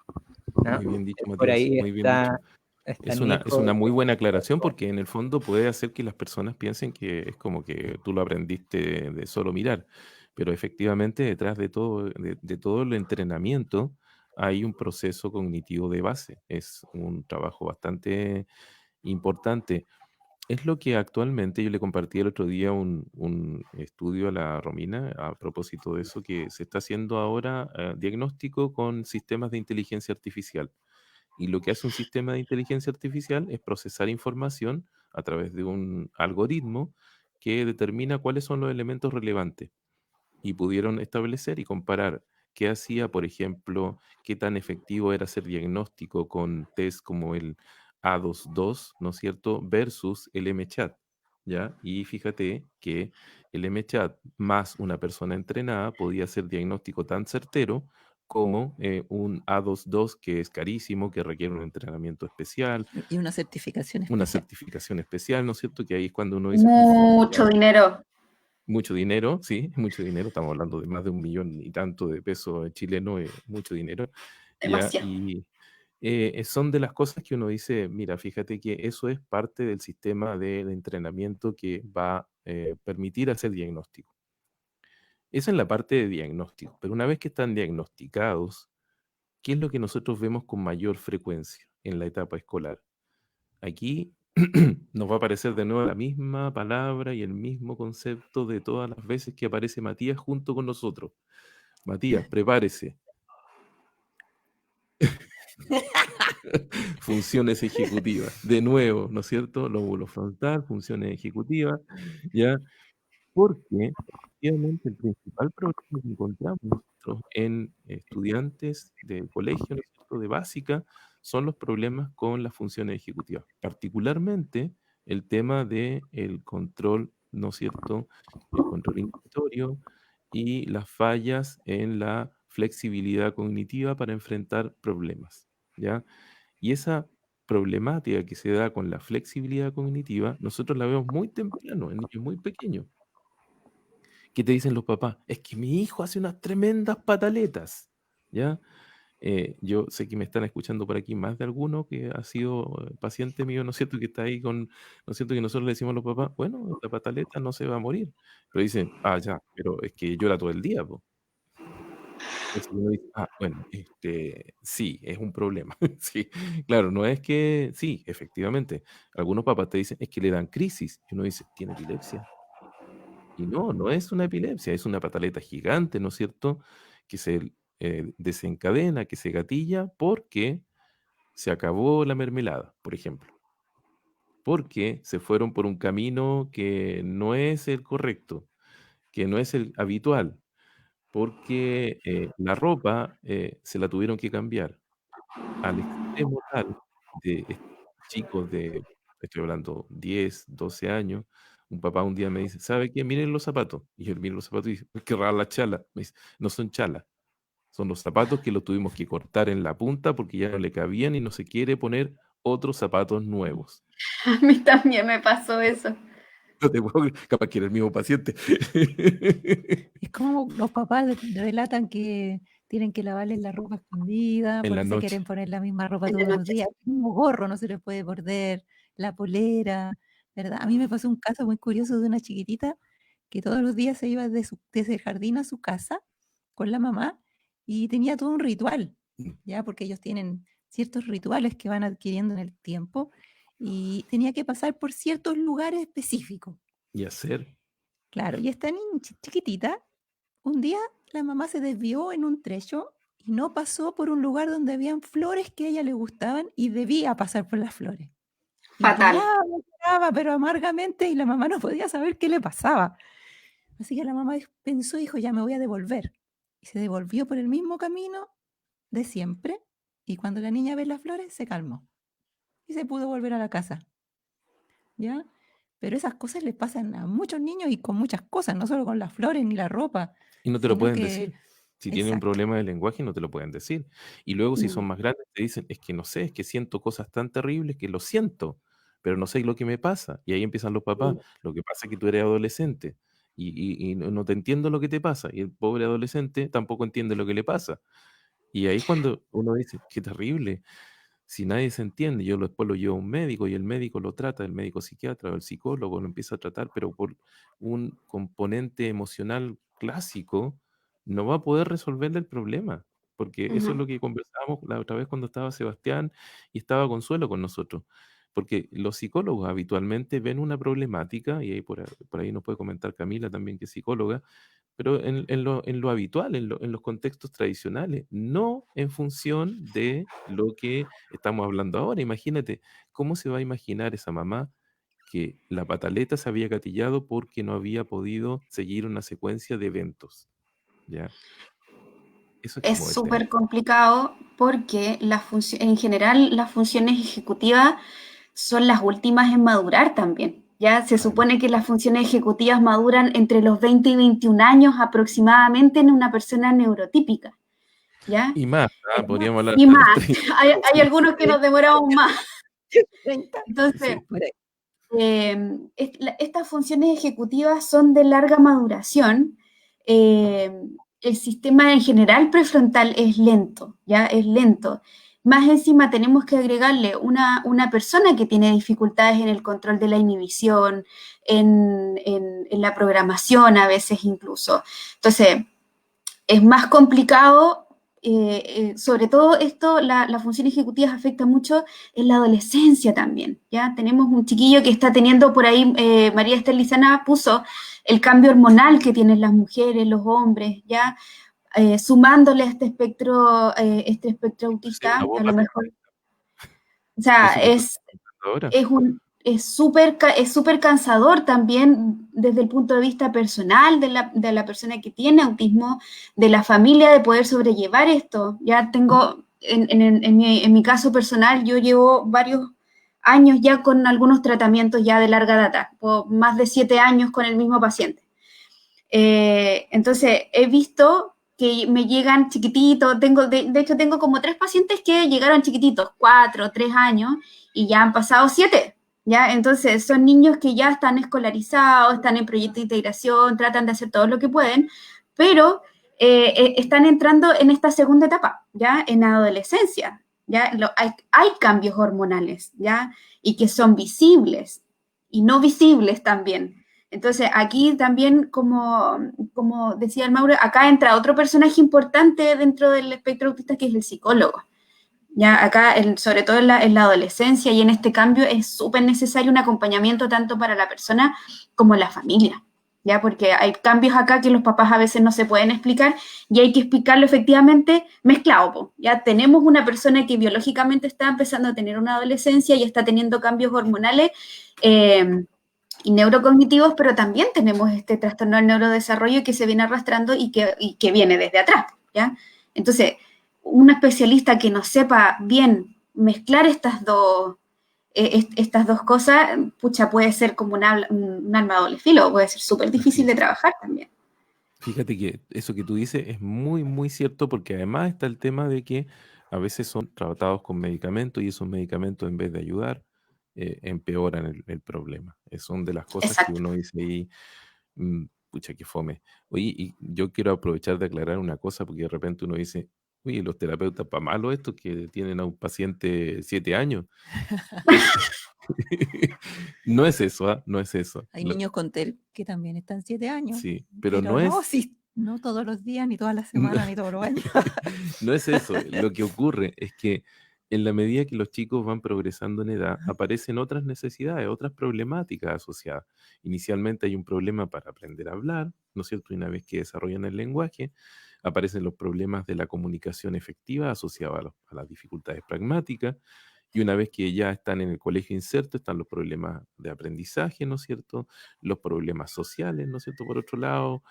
Speaker 4: ¿no?
Speaker 1: Muy bien dicho,
Speaker 4: Por
Speaker 1: Matías,
Speaker 4: ahí
Speaker 1: muy bien dicho.
Speaker 4: está
Speaker 1: Es
Speaker 4: Nico.
Speaker 1: una muy buena aclaración porque en el fondo puede hacer que las personas piensen que es como que tú lo aprendiste de solo mirar, pero efectivamente detrás de todo el entrenamiento hay un proceso cognitivo de base. Es un trabajo bastante importante. Es lo que actualmente yo le compartí el otro día un estudio a la Romina a propósito de eso, que se está haciendo ahora diagnóstico con sistemas de inteligencia artificial. Y lo que hace un sistema de inteligencia artificial es procesar información a través de un algoritmo que determina cuáles son los elementos relevantes. Y pudieron establecer y comparar qué hacía, por ejemplo, qué tan efectivo era hacer diagnóstico con test como el A22, ¿no es cierto?, versus el MChat, ¿ya? Y fíjate que el MChat más una persona entrenada podía hacer diagnóstico tan certero como un A22 que es carísimo, que requiere un entrenamiento especial,
Speaker 2: Y una certificación
Speaker 1: una
Speaker 2: especial.
Speaker 1: certificación especial, ¿no es cierto? Que ahí es cuando uno dice,
Speaker 3: Mucho dinero.
Speaker 1: mucho dinero, sí, mucho dinero, estamos hablando de más de 1 millón y tanto de pesos chilenos, mucho dinero, ¿ya?
Speaker 3: Demasiado.
Speaker 1: Y son de las cosas que uno dice, mira, fíjate que eso es parte del sistema de entrenamiento que va a permitir hacer diagnóstico. Esa es la parte de diagnóstico, pero una vez que están diagnosticados, ¿qué es lo que nosotros vemos con mayor frecuencia en la etapa escolar? Aquí nos va a aparecer de nuevo la misma palabra y el mismo concepto de todas las veces que aparece Matías junto con nosotros. Matías, prepárese. Funciones ejecutivas. De nuevo, ¿no es cierto? Lóbulo frontal, funciones ejecutivas, ¿ya? Porque efectivamente el principal problema que encontramos nosotros en estudiantes de colegio, ¿no es cierto?, de básica, son los problemas con las funciones ejecutivas, particularmente el tema del control, ¿no es cierto?, el control inhibitorio y las fallas en la flexibilidad cognitiva para enfrentar problemas, ¿ya? Y esa problemática que se da con la flexibilidad cognitiva, nosotros la vemos muy temprano, en niños muy pequeños. ¿Qué te dicen los papás? Es que mi hijo hace unas tremendas pataletas, ¿ya? Yo sé que me están escuchando por aquí más de alguno que ha sido paciente mío, ¿no es cierto? Que está ahí con, ¿no es cierto? Que nosotros le decimos a los papás, bueno, la pataleta no se va a morir. Pero dicen, ya, pero es que llora todo el día, po. Entonces uno dice, bueno, sí, es un problema. Sí, claro, no es que, sí, efectivamente. Algunos papás te dicen, es que le dan crisis. Y uno dice, ¿tiene epilepsia? Y no es una epilepsia, es una pataleta gigante, ¿no es cierto? Que se desencadena, que se gatilla porque se acabó la mermelada, por ejemplo. Porque se fueron por un camino que no es el correcto, que no es el habitual, porque la ropa se la tuvieron que cambiar al extremo tal de chicos de, estoy hablando, 10, 12 años. Un papá un día me dice, ¿sabe qué? Miren los zapatos. Y yo miro los zapatos y dice, qué rara la chala. Me dice, no son chalas, son los zapatos que los tuvimos que cortar en la punta porque ya no le cabían y no se quiere poner otros zapatos nuevos.
Speaker 3: A mí también me pasó eso.
Speaker 1: No te puedo creer, capaz que era el mismo paciente.
Speaker 2: Es como los papás relatan que tienen que lavarles la ropa escondida
Speaker 1: En la
Speaker 2: porque se quieren
Speaker 1: noche.
Speaker 2: poner la misma ropa
Speaker 3: En la
Speaker 2: todos los
Speaker 3: noche.
Speaker 2: días. El mismo gorro no se les puede perder, la polera, ¿verdad? A mí me pasó un caso muy curioso de una chiquitita que todos los días se iba desde el jardín a su casa con la mamá y tenía todo un ritual, ¿ya? Porque ellos tienen ciertos rituales que van adquiriendo en el tiempo y tenía que pasar por ciertos lugares específicos.
Speaker 1: Y hacer.
Speaker 2: Claro, y esta niña chiquitita, un día la mamá se desvió en un trecho y no pasó por un lugar donde habían flores que a ella le gustaban y debía pasar por las flores. Y
Speaker 3: Fatal.
Speaker 2: lloraba, pero amargamente y la mamá no podía saber qué le pasaba. Así que la mamá pensó y dijo, ya me voy a devolver. Y se devolvió por el mismo camino de siempre y cuando la niña ve las flores se calmó y se pudo volver a la casa. ¿Ya? Pero esas cosas les pasan a muchos niños y con muchas cosas, no solo con las flores ni la ropa,
Speaker 1: Y no te lo
Speaker 2: sino
Speaker 1: pueden
Speaker 2: que,
Speaker 1: decir. Si tienen un
Speaker 2: exacto.
Speaker 1: problema de lenguaje, no te lo pueden decir. Y luego, si son
Speaker 3: No.
Speaker 1: más grandes, te dicen, es que no sé, es que siento cosas tan terribles que lo siento, pero no sé lo que me pasa. Y ahí empiezan los papás. Lo que pasa es que tú eres adolescente y no te entiendo lo que te pasa. Y el pobre adolescente tampoco entiende lo que le pasa. Y ahí es cuando uno dice, qué terrible. Si nadie se entiende, yo después lo llevo a un médico y el médico lo trata, el médico psiquiatra o el psicólogo lo empieza a tratar, pero por un componente emocional clásico no va a poder resolverle el problema, porque eso es
Speaker 3: Ujú.
Speaker 1: lo que conversábamos la otra vez cuando estaba Sebastián y estaba Consuelo con nosotros, porque los psicólogos habitualmente ven una problemática, y ahí por ahí nos puede comentar Camila también que es psicóloga, pero en lo habitual, en los contextos tradicionales, no en función de lo que estamos hablando ahora. Imagínate, ¿cómo se va a imaginar esa mamá que la pataleta se había gatillado porque no había podido seguir una secuencia de eventos? ¿Ya? Eso es
Speaker 3: Es
Speaker 1: como el tema.
Speaker 3: súper complicado porque en general las funciones ejecutivas son las últimas en madurar también. Ya se
Speaker 1: Además,
Speaker 3: supone que las funciones ejecutivas maduran entre los 20 y 21 años aproximadamente en una persona neurotípica. ¿Ya?
Speaker 1: y más, podríamos hablar
Speaker 3: Y
Speaker 1: hasta los
Speaker 3: más,
Speaker 1: 30.
Speaker 3: hay algunos que nos demoramos más.
Speaker 2: 30,
Speaker 3: Entonces,
Speaker 1: Sí.
Speaker 2: por ahí.
Speaker 3: estas funciones ejecutivas son de larga maduración. El sistema en general prefrontal es lento, ¿ya? Es lento. Más encima tenemos que agregarle una persona que tiene dificultades en el control de la inhibición, en la programación a veces incluso. Entonces, es más complicado, sobre todo esto, las funciones ejecutivas afectan mucho en la adolescencia también, ¿ya? Tenemos un chiquillo que está teniendo por ahí, María Esther Lizana puso el cambio hormonal que tienen las mujeres, los hombres, ¿ya? Sumándole a este espectro
Speaker 1: Sí,
Speaker 3: autista,
Speaker 1: una voz
Speaker 3: a lo
Speaker 1: más
Speaker 3: mejor, o
Speaker 1: de
Speaker 3: sea,
Speaker 1: eso que tú estás contando ahora.
Speaker 3: es súper cansador también desde el punto de vista personal de la persona que tiene autismo, de la familia, de poder sobrellevar esto. Ya tengo, en mi caso personal, yo llevo varios años ya con algunos tratamientos ya de larga data, por más de 7 años con el mismo paciente. Entonces, he visto que me llegan chiquititos, de hecho tengo como 3 pacientes que llegaron chiquititos, 4, 3 años, y ya han pasado 7, ¿ya? Entonces, son niños que ya están escolarizados, están en proyecto de integración, tratan de hacer todo lo que pueden, pero están entrando en esta segunda etapa, ¿ya? En adolescencia, ¿ya? Hay cambios hormonales, ¿ya? Y que son visibles y no visibles también. Entonces, aquí también, como decía el Mauro, acá entra otro personaje importante dentro del espectro autista que es el psicólogo. Ya acá, sobre todo en la adolescencia y en este cambio, es súper necesario un acompañamiento tanto para la persona como la familia. ¿ya? Porque hay cambios acá que los papás a veces no se pueden explicar y hay que explicarlo efectivamente mezclado, po. Ya tenemos una persona que biológicamente está empezando a tener una adolescencia y está teniendo cambios hormonales y neurocognitivos, pero también tenemos este trastorno del neurodesarrollo que se viene arrastrando y que viene desde atrás, ¿ya? Entonces, un especialista que no sepa bien mezclar estas dos cosas, pucha, puede ser como un arma de doble filo, puede ser súper difícil de trabajar también.
Speaker 1: Fíjate que eso que tú dices es muy, muy cierto porque además está el tema de que a veces son tratados con medicamentos y esos medicamentos en vez de ayudar, empeoran el problema. Son de las cosas que
Speaker 3: Exacto.
Speaker 1: uno dice ahí, pucha, que fome. Oye, y yo quiero aprovechar de aclarar una cosa porque de repente uno dice, oye, los terapeutas para malo estos que tienen a un paciente 7 años. No es eso, ¿ah? No es eso.
Speaker 2: Hay niños con TEL que también están 7 años,
Speaker 1: Sí, pero
Speaker 2: pero
Speaker 1: no
Speaker 2: no,
Speaker 1: es,
Speaker 2: sí, no todos los días, ni todas las
Speaker 1: no,
Speaker 2: semanas, ni todos los años.
Speaker 1: no es eso. Lo que ocurre es que en la medida que los chicos van progresando en edad, aparecen otras necesidades, otras problemáticas asociadas. Inicialmente hay un problema para aprender a hablar, ¿no es cierto? Y una vez que desarrollan el lenguaje, aparecen los problemas de la comunicación efectiva asociados a las dificultades pragmáticas. Y una vez que ya están en el colegio inserto, están los problemas de aprendizaje, ¿no es cierto? Los problemas sociales, ¿no es cierto? Por otro lado,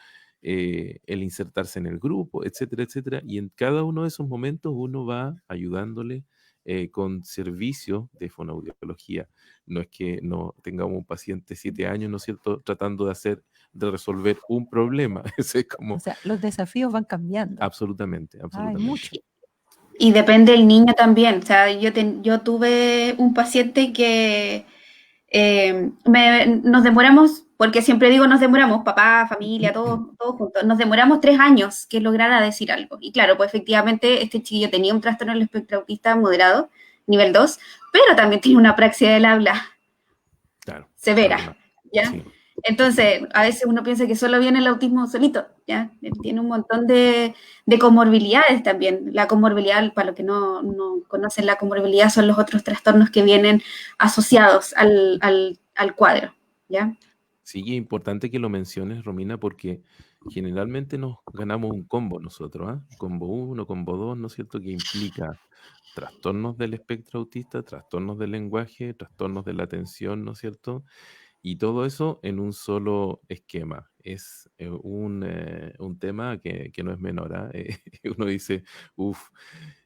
Speaker 1: el insertarse en el grupo, etcétera, etcétera. Y en cada uno de esos momentos uno va ayudándole con servicios de fonoaudiología. No es que no tengamos un paciente 7 años, ¿no es cierto?, tratando de resolver un problema. Eso es
Speaker 2: O
Speaker 1: como
Speaker 2: sea, los desafíos van cambiando.
Speaker 1: absolutamente,
Speaker 2: Hay
Speaker 1: absolutamente.
Speaker 2: mucho.
Speaker 3: Y depende del niño también. O sea, yo tuve un paciente que nos demoramos, porque siempre digo nos demoramos, papá, familia, todos juntos, nos demoramos 3 años que lograra decir algo. Y claro, pues efectivamente este chiquillo tenía un trastorno del espectro autista moderado, nivel 2, pero también tiene una apraxia del habla
Speaker 1: Claro,
Speaker 3: severa,
Speaker 1: además,
Speaker 3: ¿ya?
Speaker 1: sí.
Speaker 3: Entonces, a veces uno piensa que solo viene el autismo solito, ¿ya? Él tiene un montón de comorbilidades también. La comorbilidad, para los que no conocen, la comorbilidad son los otros trastornos que vienen asociados al cuadro, ¿ya?
Speaker 1: Sí, es importante que lo menciones, Romina, porque generalmente nos ganamos un combo nosotros, ¿ah? Combo 1, combo 2, ¿no es cierto? Que implica trastornos del espectro autista, trastornos del lenguaje, trastornos de la atención, ¿no es cierto? Y todo eso en un solo esquema. Es un tema que no es menor, ¿ah? Uno dice, uff,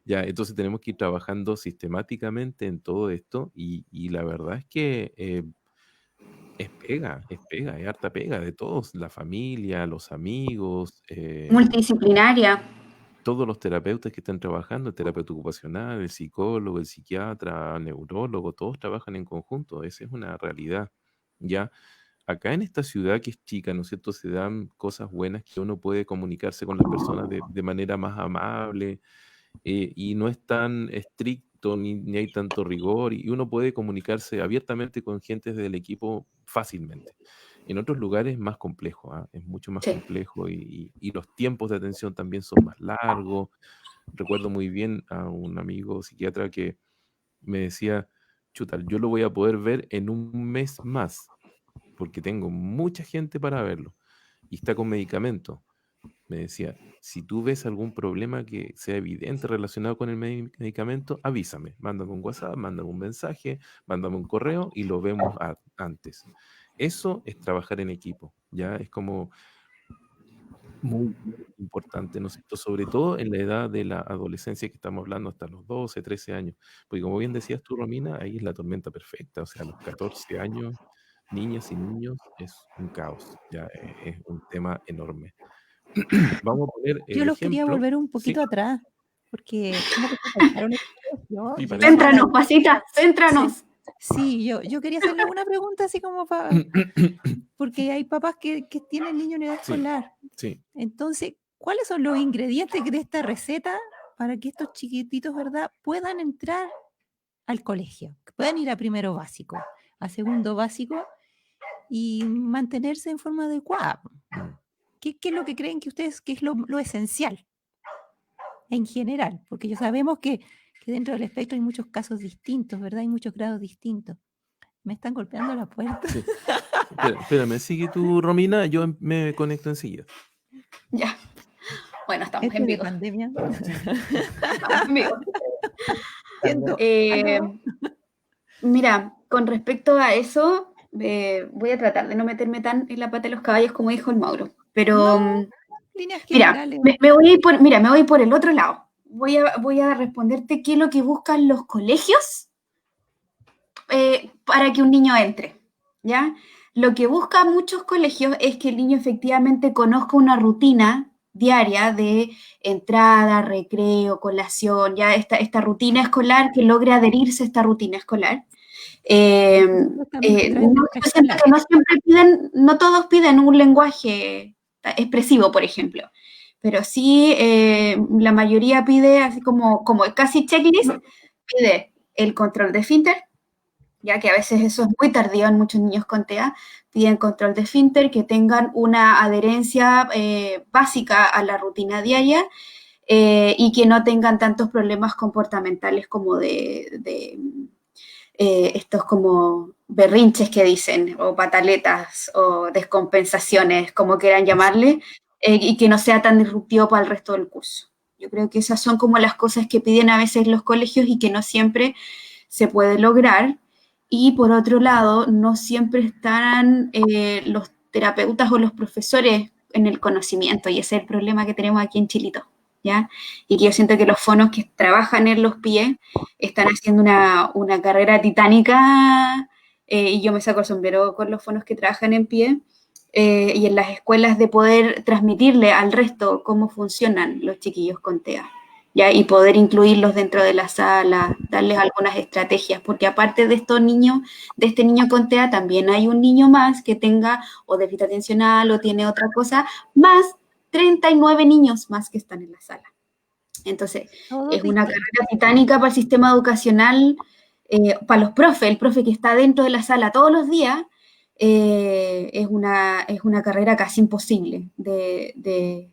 Speaker 1: ya, entonces tenemos que ir trabajando sistemáticamente en todo esto y la verdad es que es harta pega de todos, la familia, los amigos,
Speaker 3: Multidisciplinaria.
Speaker 1: todos los terapeutas que están trabajando, el terapeuta ocupacional, el psicólogo, el psiquiatra, neurólogo, todos trabajan en conjunto, esa es una realidad. Ya, acá en esta ciudad que es chica, ¿no es cierto? Se dan cosas buenas que uno puede comunicarse con las personas de manera más amable, y no es tan estricto ni hay tanto rigor y uno puede comunicarse abiertamente con gente del equipo fácilmente. En otros lugares es más complejo, ¿ah? Es mucho más
Speaker 3: Sí.
Speaker 1: complejo y los tiempos de atención también son más largos. Recuerdo muy bien a un amigo psiquiatra que me decía, chuta, yo lo voy a poder ver en un mes más porque tengo mucha gente para verlo y está con medicamento. Me decía, si tú ves algún problema que sea evidente relacionado con el medicamento, avísame, mándame un WhatsApp, mándame un mensaje, mándame un correo y lo vemos antes. Eso es trabajar en equipo, ¿ya? Es como muy, muy importante, ¿no es cierto? Sobre todo en la edad de la adolescencia que estamos hablando, hasta los 12, 13 años. Porque como bien decías tú, Romina, ahí es la tormenta perfecta, o sea, a los 14 años, niñas y niños, es un caos, ya es un tema enorme. Vamos a poner
Speaker 2: Yo
Speaker 1: el
Speaker 2: los quería
Speaker 1: ejemplo.
Speaker 2: volver un
Speaker 1: Sí,
Speaker 2: poquito atrás, porque como que se saltaron el colegio,
Speaker 1: me parece.
Speaker 2: llegaron a la...
Speaker 3: Céntranos, Pasita, céntranos.
Speaker 2: Sí, yo quería hacerle una pregunta así como para... Porque hay papás que tienen niños en edad
Speaker 1: Sí,
Speaker 2: escolar.
Speaker 1: sí.
Speaker 2: Entonces, ¿cuáles son los ingredientes de esta receta para que estos chiquititos, ¿verdad?, puedan entrar al colegio, que puedan ir a primero básico, a segundo básico y mantenerse en forma adecuada?
Speaker 1: Mm.
Speaker 2: ¿Qué es lo que creen que ustedes que es lo esencial en general? Porque ya sabemos que dentro del espectro hay muchos casos distintos, ¿verdad? Hay muchos grados distintos. Me están golpeando la puerta.
Speaker 1: Sí. Espérame, sigue tú, Romina, yo me conecto enseguida.
Speaker 3: Ya. Bueno, estamos
Speaker 2: Este
Speaker 3: en
Speaker 2: de
Speaker 3: vivo.
Speaker 2: pandemia.
Speaker 3: Estamos en vivo.
Speaker 2: Siento.
Speaker 3: Eh, Mira, con respecto a eso, voy a tratar de no meterme tan en la pata de los caballos como dijo el Mauro. Pero
Speaker 2: No, líneas
Speaker 3: mira,
Speaker 2: generales.
Speaker 3: me voy a ir por, mira, me voy por el otro lado. Voy a responderte qué es lo que buscan los colegios para que un niño entre, ¿ya? Lo que buscan muchos colegios es que el niño efectivamente conozca una rutina diaria de entrada, recreo, colación, ya esta rutina escolar, que logre adherirse a esta rutina escolar.
Speaker 2: También te traen de
Speaker 3: Yo siento
Speaker 2: preescolar.
Speaker 3: que no siempre piden, no todos piden un lenguaje expresivo, por ejemplo, pero sí la mayoría pide, así como casi checklist, pide el control de esfínter, ya que a veces eso es muy tardío en muchos niños con TEA, piden control de esfínter, que tengan una adherencia básica a la rutina diaria y que no tengan tantos problemas comportamentales como estos como berrinches que dicen, o pataletas, o descompensaciones, como quieran llamarle, y que no sea tan disruptivo para el resto del curso. Yo creo que esas son como las cosas que piden a veces los colegios y que no siempre se puede lograr. Y por otro lado, no siempre están los terapeutas o los profesores en el conocimiento, y ese es el problema que tenemos aquí en Chilito, ¿ya? Y que yo siento que los fonos que trabajan en los pies están haciendo una carrera titánica, y yo me saco el sombrero con los fonos que trabajan en pie, y en las escuelas de poder transmitirle al resto cómo funcionan los chiquillos con TEA, ¿ya? Y poder incluirlos dentro de la sala, darles algunas estrategias, porque aparte de estos niños, de este niño con TEA, también hay un niño más que tenga o déficit atencional o tiene otra cosa, más 39 niños más que están en la sala. Entonces,
Speaker 2: Todos
Speaker 3: es una
Speaker 2: distintos.
Speaker 3: carrera titánica para el sistema educacional, para los profes, el profe que está dentro de la sala todos los días, es una carrera casi imposible de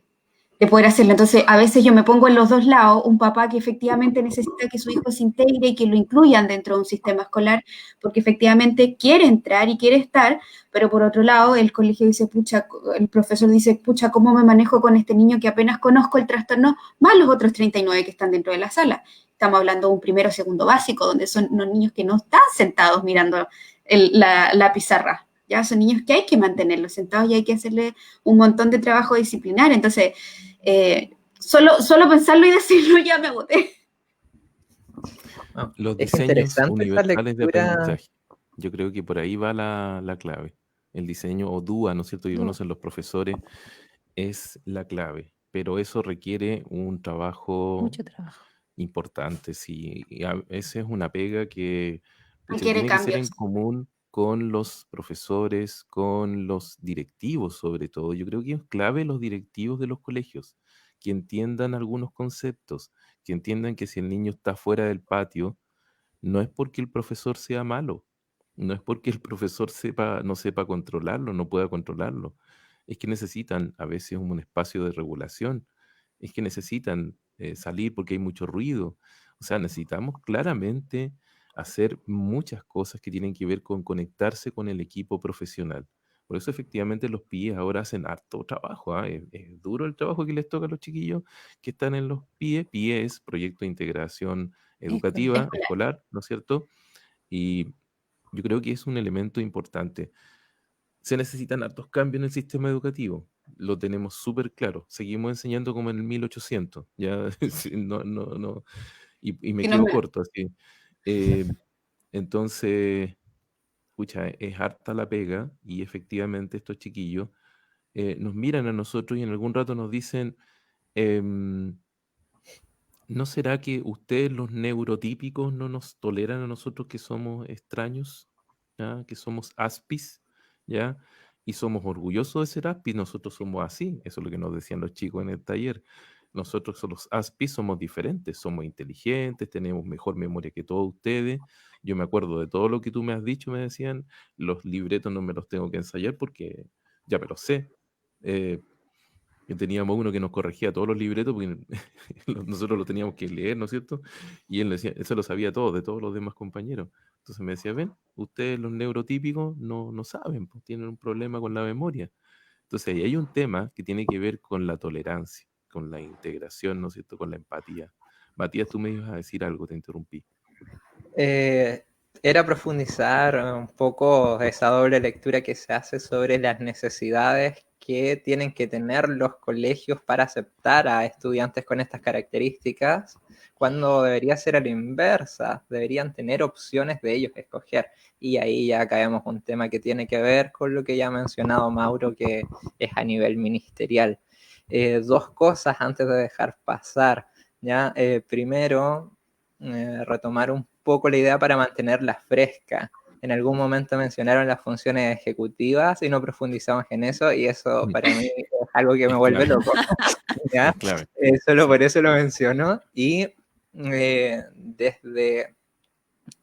Speaker 3: poder hacerlo. Entonces, a veces yo me pongo en los dos lados, un papá que efectivamente necesita que su hijo se integre y que lo incluyan dentro de un sistema escolar, porque efectivamente quiere entrar y quiere estar, pero por otro lado, el colegio dice, pucha, el profesor dice, pucha, ¿cómo me manejo con este niño que apenas conozco el trastorno, más los otros 39 que están dentro de la sala? Estamos hablando de un primero o segundo básico, donde son unos niños que no están sentados mirando la pizarra. Ya son niños que hay que mantenerlos sentados y hay que hacerle un montón de trabajo disciplinar. Entonces, solo pensarlo y decirlo ya me agoté.
Speaker 1: Los
Speaker 4: Es
Speaker 1: diseños
Speaker 4: interesante esa
Speaker 1: universales de
Speaker 4: lectura.
Speaker 1: aprendizaje. Yo creo que por ahí va la clave. El diseño o DUA, ¿no es cierto? Que conocen los profesores, es la clave. Pero eso requiere un trabajo
Speaker 2: Mucho trabajo.
Speaker 1: importante, sí. Y a veces es una pega que pucha,
Speaker 3: Requiere
Speaker 1: tiene que ser en
Speaker 3: cambios.
Speaker 1: común con los profesores, con los directivos sobre todo. Yo creo que es clave los directivos de los colegios, que entiendan algunos conceptos, que entiendan que si el niño está fuera del patio, no es porque el profesor sea malo, no es porque el profesor no sepa controlarlo, no pueda controlarlo. Es que necesitan a veces un espacio de regulación, es que necesitan salir porque hay mucho ruido. O sea, necesitamos claramente hacer muchas cosas que tienen que ver con conectarse con el equipo profesional. Por eso efectivamente los PIEs ahora hacen harto trabajo, ¿ah? Es duro el trabajo que les toca a los chiquillos que están en los PIE. PIE es Proyecto de Integración Educativa,
Speaker 3: Escolar.
Speaker 1: escolar, ¿no es cierto? Y yo creo que es un elemento importante. Se necesitan hartos cambios en el sistema educativo, lo tenemos súper claro. Seguimos enseñando como en el 1800, ya, sí, no, y me
Speaker 3: Que no
Speaker 1: quedo
Speaker 3: me-
Speaker 1: corto así. Eh, entonces, escucha, es harta la pega y efectivamente estos chiquillos nos miran a nosotros y en algún rato nos dicen, em, ¿no será que ustedes los neurotípicos no nos toleran a nosotros que somos extraños? ¿Ya? Que somos aspis, ¿ya? Y somos orgullosos de ser aspis, nosotros somos así, eso es lo que nos decían los chicos en el taller. Nosotros los aspis somos diferentes, somos inteligentes, tenemos mejor memoria que todos ustedes. Yo me acuerdo de todo lo que tú me has dicho, me decían, los libretos no me los tengo que ensayar porque ya me los sé. Eh, que teníamos uno que nos corregía todos los libretos, porque nosotros lo teníamos que leer, ¿no es cierto? Y él decía, eso lo sabía todo, de todos los demás compañeros. Entonces me decía, ven, ustedes los neurotípicos no saben, pues tienen un problema con la memoria. Entonces ahí hay un tema que tiene que ver con la tolerancia, con la integración, ¿no es cierto? Con la empatía. Matías, tú me ibas a decir algo, te interrumpí.
Speaker 4: Era profundizar un poco esa doble lectura que se hace sobre las necesidades que tienen que tener los colegios para aceptar a estudiantes con estas características, cuando debería ser a la inversa, deberían tener opciones de ellos escoger. Y ahí ya caemos un tema que tiene que ver con lo que ya ha mencionado Mauro, que es a nivel ministerial. Dos cosas antes de dejar pasar. ¿Ya? Primero, retomar un poco la idea para mantenerla fresca. En algún momento mencionaron las funciones ejecutivas y no profundizamos en eso, y eso para mí es algo que me vuelve loco. ¿Ya? Solo por eso lo menciono. Y desde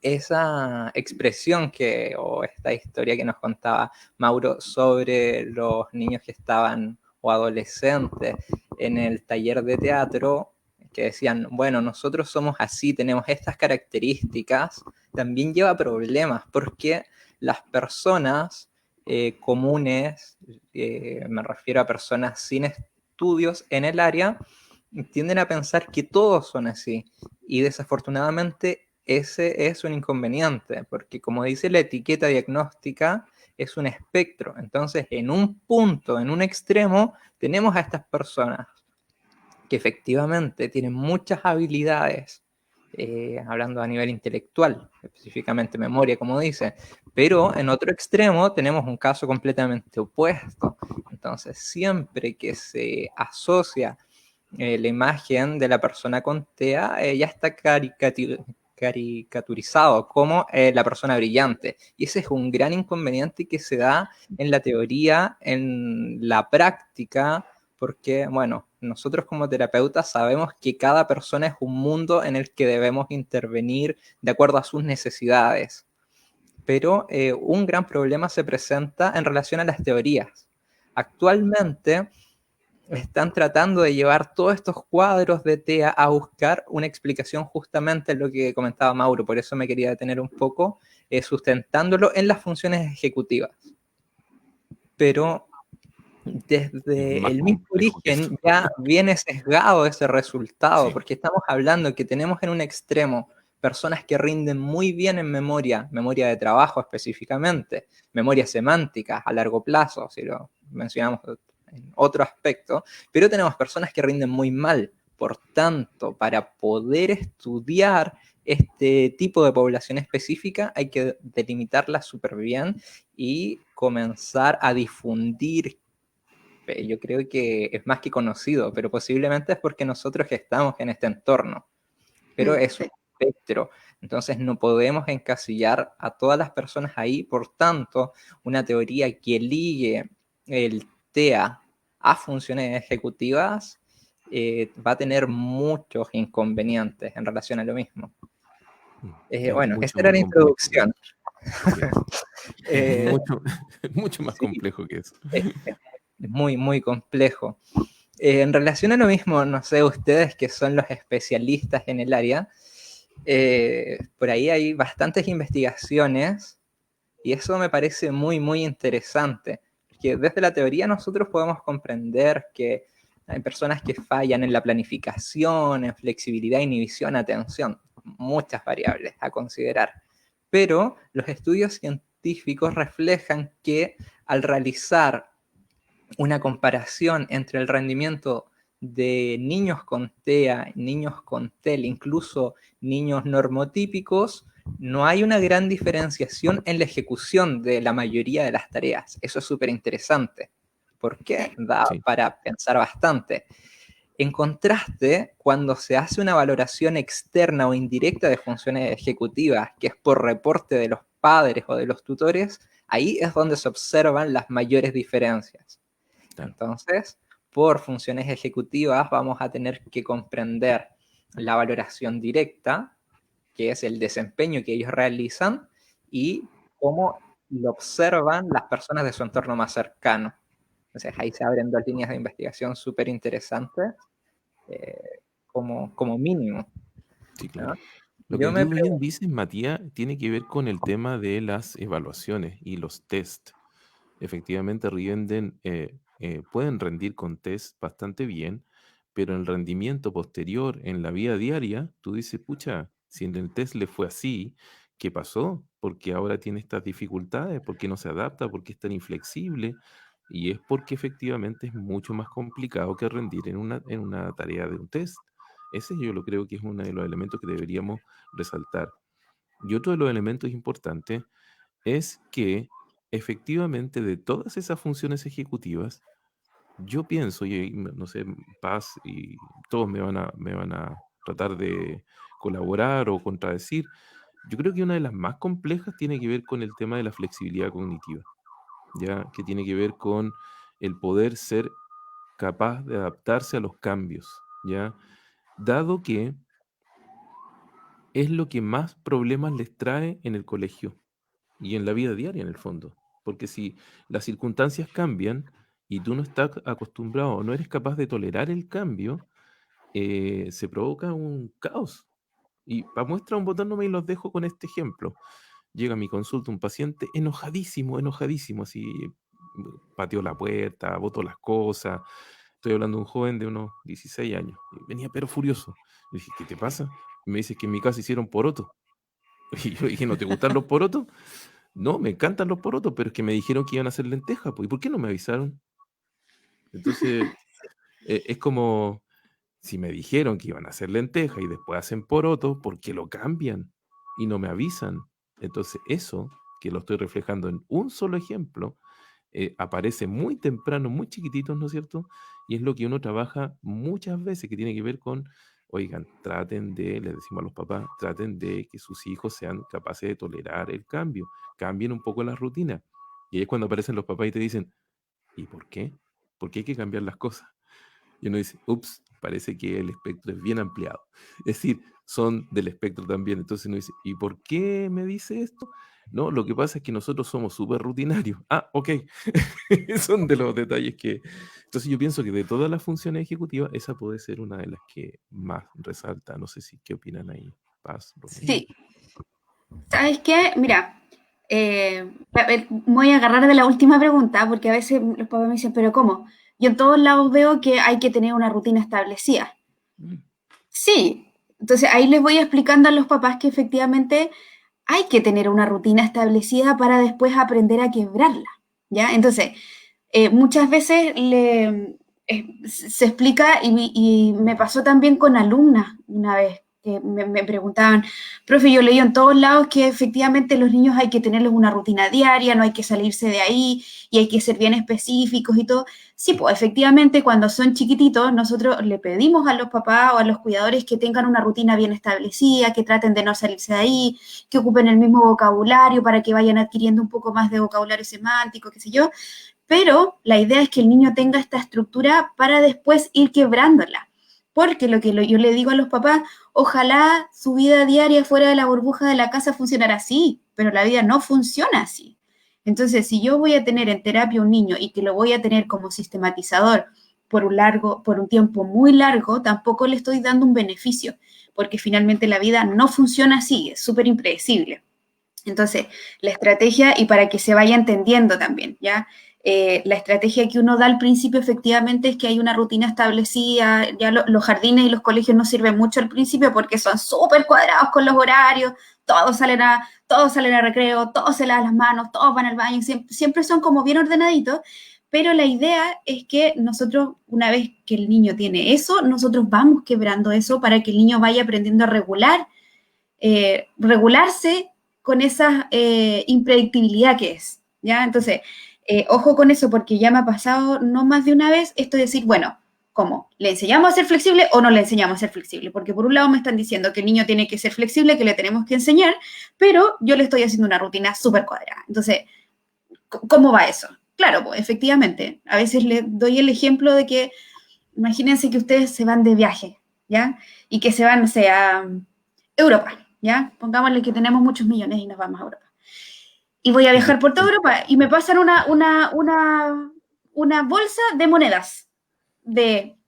Speaker 4: esa expresión o esta historia que nos contaba Mauro sobre los niños que estaban o adolescentes en el taller de teatro, que decían, bueno, nosotros somos así, tenemos estas características, también lleva problemas porque las personas comunes, me refiero a personas sin estudios en el área, tienden a pensar que todos son así, y desafortunadamente ese es un inconveniente, porque como dice la etiqueta diagnóstica, es un espectro. Entonces, en un punto, en un extremo, tenemos a estas personas que efectivamente tienen muchas habilidades, hablando a nivel intelectual, específicamente memoria, como dice, pero en otro extremo tenemos un caso completamente opuesto. Entonces, siempre que se asocia la imagen de la persona con TEA, ya está caricaturizado como la persona brillante. Y ese es un gran inconveniente que se da en la teoría, en la práctica, porque, bueno, nosotros como terapeutas sabemos que cada persona es un mundo en el que debemos intervenir de acuerdo a sus necesidades. Pero un gran problema se presenta en relación a las teorías. Actualmente están tratando de llevar todos estos cuadros de TEA a buscar una explicación justamente en lo que comentaba Mauro, por eso me quería detener un poco, sustentándolo en las funciones ejecutivas. Pero desde el mismo origen ya viene sesgado ese resultado, porque estamos hablando que tenemos en un extremo personas que rinden muy bien en memoria de trabajo específicamente, memoria semántica a largo plazo, si lo mencionamos en otro aspecto, pero tenemos personas que rinden muy mal. Por tanto, para poder estudiar este tipo de población específica hay que delimitarla súper bien y comenzar a difundir. Yo creo que es más que conocido, pero posiblemente es porque nosotros estamos en este entorno. Pero es un espectro, entonces no podemos encasillar a todas las personas ahí. Por tanto, una teoría que ligue el TEA a funciones ejecutivas va a tener muchos inconvenientes en relación a lo mismo. Bueno, esa era la introducción.
Speaker 1: Mucho más complejo que eso.
Speaker 4: Es muy, muy complejo. En relación a lo mismo, no sé, ustedes que son los especialistas en el área, por ahí hay bastantes investigaciones y eso me parece muy, muy interesante, porque desde la teoría nosotros podemos comprender que hay personas que fallan en la planificación, en flexibilidad, inhibición, atención, muchas variables a considerar, pero los estudios científicos reflejan que al realizar una comparación entre el rendimiento de niños con TEA, niños con TEL, incluso niños normotípicos, no hay una gran diferenciación en la ejecución de la mayoría de las tareas. Eso es súper interesante, porque da para pensar bastante. En contraste, cuando se hace una valoración externa o indirecta de funciones ejecutivas, que es por reporte de los padres o de los tutores, ahí es donde se observan las mayores diferencias. Entonces, por funciones ejecutivas vamos a tener que comprender la valoración directa, que es el desempeño que ellos realizan, y cómo lo observan las personas de su entorno más cercano. Entonces ahí se abren 2 líneas de investigación súper interesantes, como mínimo,
Speaker 1: Sí,
Speaker 4: ¿no?
Speaker 1: claro. Lo
Speaker 4: Yo
Speaker 1: que
Speaker 4: me
Speaker 1: tú bien
Speaker 4: pregunto,
Speaker 1: dices, Matías, tiene que ver con el tema de las evaluaciones y los test. Efectivamente, pueden rendir con test bastante bien, pero en el rendimiento posterior, en la vida diaria, tú dices, pucha, si en el test le fue así, ¿qué pasó? Porque ahora tiene estas dificultades, porque no se adapta, porque es tan inflexible, y es porque efectivamente es mucho más complicado que rendir en una tarea de un test. Ese yo lo creo que es uno de los elementos que deberíamos resaltar. Y otro de los elementos importantes es que efectivamente de todas esas funciones ejecutivas, yo pienso, y no sé, Paz y todos me van a tratar de colaborar o contradecir, yo creo que una de las más complejas tiene que ver con el tema de la flexibilidad cognitiva, ya que tiene que ver con el poder ser capaz de adaptarse a los cambios, ya, dado que es lo que más problemas les trae en el colegio y en la vida diaria en el fondo. Porque si las circunstancias cambian y tú no estás acostumbrado o no eres capaz de tolerar el cambio, se provoca un caos. Y para muestra un botón no me los dejo con este ejemplo. Llega a mi consulta un paciente enojadísimo, enojadísimo, así pateó la puerta, botó las cosas. Estoy hablando de un joven de unos 16 años. Y venía pero furioso. Le dije, ¿qué te pasa? Y me dice que en mi casa hicieron poroto. Y yo dije, ¿no te gustan los porotos? No, me encantan los porotos, pero es que me dijeron que iban a hacer lentejas, pues, ¿y por qué no me avisaron? Entonces, es como si me dijeron que iban a hacer lentejas y después hacen porotos, ¿por qué lo cambian? Y no me avisan. Entonces, eso, que lo estoy reflejando en un solo ejemplo, aparece muy temprano, muy chiquititos, ¿no es cierto? Y es lo que uno trabaja muchas veces, que tiene que ver con, oigan, traten de, les decimos a los papás, traten de que sus hijos sean capaces de tolerar el cambio, cambien un poco la rutina. Y ahí es cuando aparecen los papás y te dicen, ¿y por qué? ¿Por qué hay que cambiar las cosas? Y uno dice, ups, parece que el espectro es bien ampliado. Es decir, son del espectro también. Entonces uno dice, ¿y por qué me dice esto? No, lo que pasa es que nosotros somos súper rutinarios. Ah, ok. Son de los detalles que... Entonces yo pienso que de todas las funciones ejecutivas, esa puede ser una de las que más resalta. No sé si qué opinan ahí. Paz, Romina.
Speaker 3: Sí, ¿sabes qué? Mira, voy a agarrar de la última pregunta porque a veces los papás me dicen, pero ¿cómo? Yo en todos lados veo que hay que tener una rutina establecida.
Speaker 1: Mm.
Speaker 3: Sí, entonces ahí les voy explicando a los papás que efectivamente hay que tener una rutina establecida para después aprender a quebrarla, ¿ya? Entonces, muchas veces se explica y me pasó también con alumnas una vez que me preguntaban, profe, yo leí en todos lados que efectivamente los niños hay que tenerles una rutina diaria, no hay que salirse de ahí y hay que ser bien específicos y todo. Sí, pues efectivamente cuando son chiquititos nosotros le pedimos a los papás o a los cuidadores que tengan una rutina bien establecida, que traten de no salirse de ahí, que ocupen el mismo vocabulario para que vayan adquiriendo un poco más de vocabulario semántico, qué sé yo, pero la idea es que el niño tenga esta estructura para después ir quebrándola. Porque yo le digo a los papás, ojalá su vida diaria fuera de la burbuja de la casa funcionara así, pero la vida no funciona así. Entonces, si yo voy a tener en terapia un niño y que lo voy a tener como sistematizador por un tiempo muy largo, tampoco le estoy dando un beneficio, porque finalmente la vida no funciona así, es súper impredecible. Entonces, la estrategia, y para que se vaya entendiendo también, ¿ya? La estrategia que uno da al principio efectivamente es que hay una rutina establecida, ya los jardines y los colegios no sirven mucho al principio porque son súper cuadrados con los horarios, todos salen a recreo, todos se lavan las manos, todos van al baño, siempre son como bien ordenaditos, pero la idea es que nosotros, una vez que el niño tiene eso, nosotros vamos quebrando eso para que el niño vaya aprendiendo a regularse con esa impredictibilidad que es, ¿ya? Entonces, ojo con eso porque ya me ha pasado no más de una vez esto de decir, bueno, ¿cómo? ¿Le enseñamos a ser flexible o no le enseñamos a ser flexible? Porque por un lado me están diciendo que el niño tiene que ser flexible, que le tenemos que enseñar, pero yo le estoy haciendo una rutina súper cuadrada. Entonces, ¿cómo va eso? Claro, pues efectivamente, a veces les doy el ejemplo de que, imagínense que ustedes se van de viaje, ¿ya? Y que se van, no sé, a Europa, ¿ya? Pongámosle que tenemos muchos millones y nos vamos a Europa. Y voy a
Speaker 1: Y que
Speaker 3: viajar por toda Europa y me pasan una bolsa de monedas de,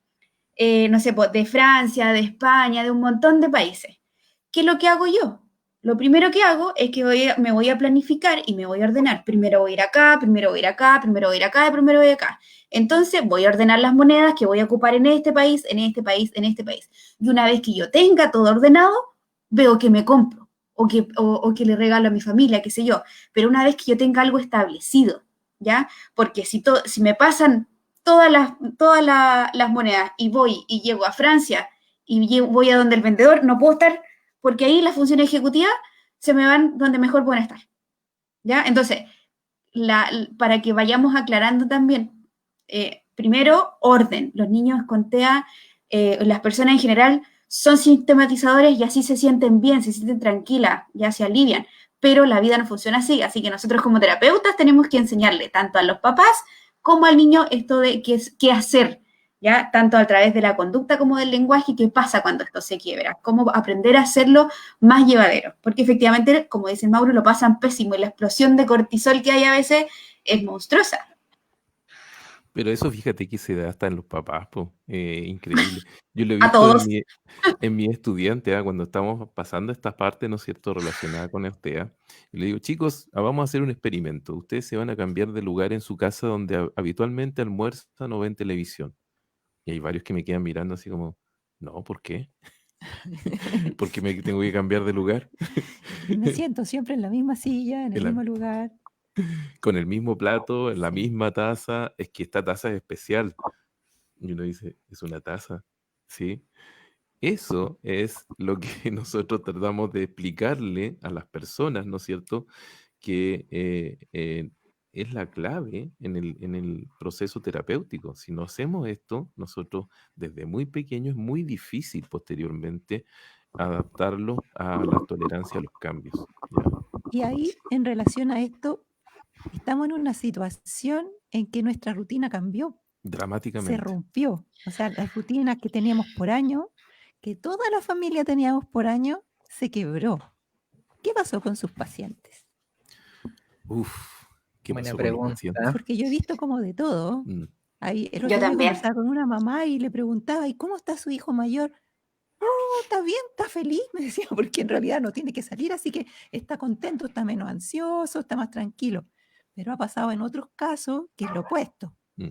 Speaker 3: no sé, de Francia, de España, de un montón de países. ¿Qué es lo que hago yo? Lo primero que hago es que me voy a planificar y me voy a ordenar. Primero voy a ir acá, primero voy a ir acá, primero voy a ir acá, primero voy acá. Entonces voy a ordenar las monedas que voy a ocupar en este país, en este país, en este país. Y una vez que yo tenga todo ordenado, veo que me compro o que le regalo a mi familia, qué sé yo. Pero una vez que yo tenga algo establecido, ¿ya? Porque si me pasan todas las monedas y voy y llego a Francia y voy a donde el vendedor, no puedo estar, porque ahí las funciones ejecutivas se me van donde mejor pueden estar, ¿ya? Entonces, para que vayamos aclarando también, primero, orden. Los niños con TEA, las personas en general, son sistematizadores y así se sienten bien, se sienten tranquilas, ya se alivian, pero la vida no funciona así que nosotros como terapeutas tenemos que enseñarle tanto a los papás como al niño esto de qué hacer, ¿ya? Tanto a través de la conducta como del lenguaje, qué pasa cuando esto se quiebra, cómo aprender a hacerlo más llevadero, porque efectivamente, como dice Mauro, lo pasan pésimo y la explosión de cortisol que hay a veces es monstruosa.
Speaker 1: Pero eso fíjate que se da hasta en los papás, po. Increíble. Yo lo he
Speaker 3: A
Speaker 1: visto
Speaker 3: todos.
Speaker 1: en mi estudiante, cuando estamos pasando esta parte, ¿no es cierto?, relacionada con el TEA. Y le digo, chicos, vamos a hacer un experimento. Ustedes se van a cambiar de lugar en su casa donde habitualmente almuerzan o ven televisión. Y hay varios que me quedan mirando así como, no, ¿por qué? ¿Por qué me tengo que cambiar de lugar?
Speaker 2: Me siento siempre en la misma silla, en el
Speaker 1: En la-
Speaker 2: mismo lugar.
Speaker 1: con el mismo plato, en la
Speaker 2: Sí.
Speaker 1: misma taza. Es que esta taza es especial. Y uno dice, es una taza, ¿sí? Eso es lo que nosotros tratamos de explicarle a las personas, ¿no es cierto? Que es la clave en el proceso terapéutico. Si no hacemos esto, nosotros desde muy pequeños es muy difícil posteriormente adaptarlo a la tolerancia a los cambios. ¿Ya?
Speaker 2: Y ahí, en relación a esto, estamos en una situación en que nuestra rutina cambió, se
Speaker 1: Dramáticamente.
Speaker 2: rompió. O sea, las rutinas que teníamos por año, que toda la familia teníamos por año, se quebró. ¿Qué pasó con sus pacientes?
Speaker 1: Uf, ¿qué
Speaker 4: Buena
Speaker 1: pasó con mis pacientes?
Speaker 4: pregunta.
Speaker 2: Porque yo he visto como de todo.
Speaker 1: Mm.
Speaker 2: Ahí, el
Speaker 3: Yo
Speaker 2: otro día
Speaker 3: también.
Speaker 2: conversaba con una mamá y le preguntaba, ¿y cómo está su hijo mayor? Oh, está bien, está feliz, me decía, porque en realidad no tiene que salir, así que está contento, está menos ansioso, está más tranquilo. Pero ha pasado en otros casos que es lo opuesto.
Speaker 1: Mm.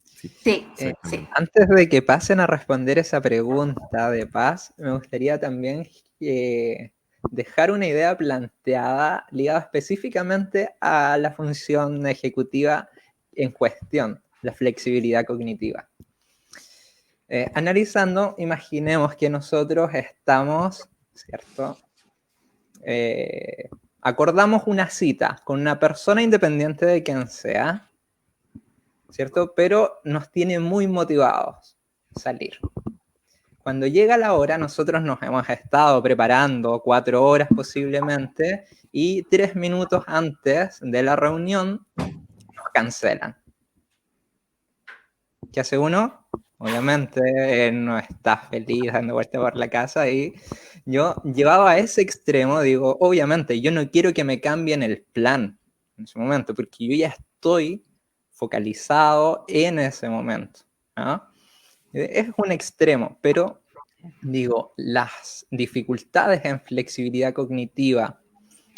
Speaker 1: Sí,
Speaker 3: Sí, sí.
Speaker 1: exactamente.
Speaker 4: Antes de que pasen a responder esa pregunta de Paz, me gustaría también dejar una idea planteada ligada específicamente a la función ejecutiva en cuestión, la flexibilidad cognitiva. Analizando, imaginemos que nosotros estamos, ¿cierto? Acordamos una cita con una persona independiente de quien sea, ¿cierto? Pero nos tiene muy motivados a salir. Cuando llega la hora, nosotros nos hemos estado preparando 4 horas posiblemente y 3 minutos antes de la reunión nos cancelan. ¿Qué hace uno? Obviamente no está feliz dando vuelta por la casa y yo llevaba a ese extremo, digo, obviamente yo no quiero que me cambien el plan en ese momento porque yo ya estoy focalizado en ese momento, ¿no? Es un extremo, pero digo, las dificultades en flexibilidad cognitiva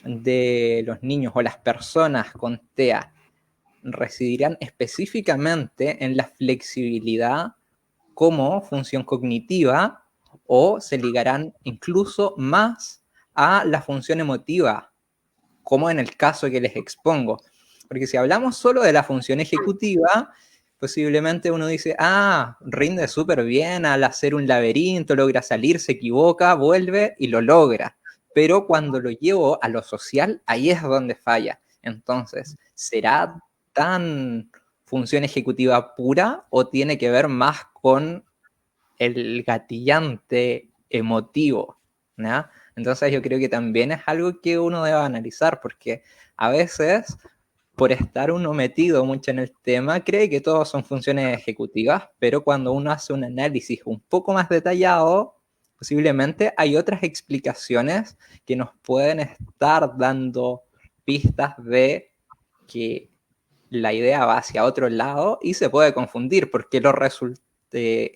Speaker 4: de los niños o las personas con TEA residirán específicamente en la flexibilidad como función cognitiva o se ligarán incluso más a la función emotiva, como en el caso que les expongo. Porque si hablamos solo de la función ejecutiva, posiblemente uno dice, rinde súper bien al hacer un laberinto, logra salir, se equivoca, vuelve y lo logra. Pero cuando lo llevo a lo social, ahí es donde falla. Entonces, ¿será tan función ejecutiva pura o tiene que ver más con el gatillante emotivo? ¿no? Entonces yo creo que también es algo que uno debe analizar, porque a veces, por estar uno metido mucho en el tema, cree que todos son funciones ejecutivas, pero cuando uno hace un análisis un poco más detallado, posiblemente hay otras explicaciones que nos pueden estar dando pistas de que la idea va hacia otro lado y se puede confundir porque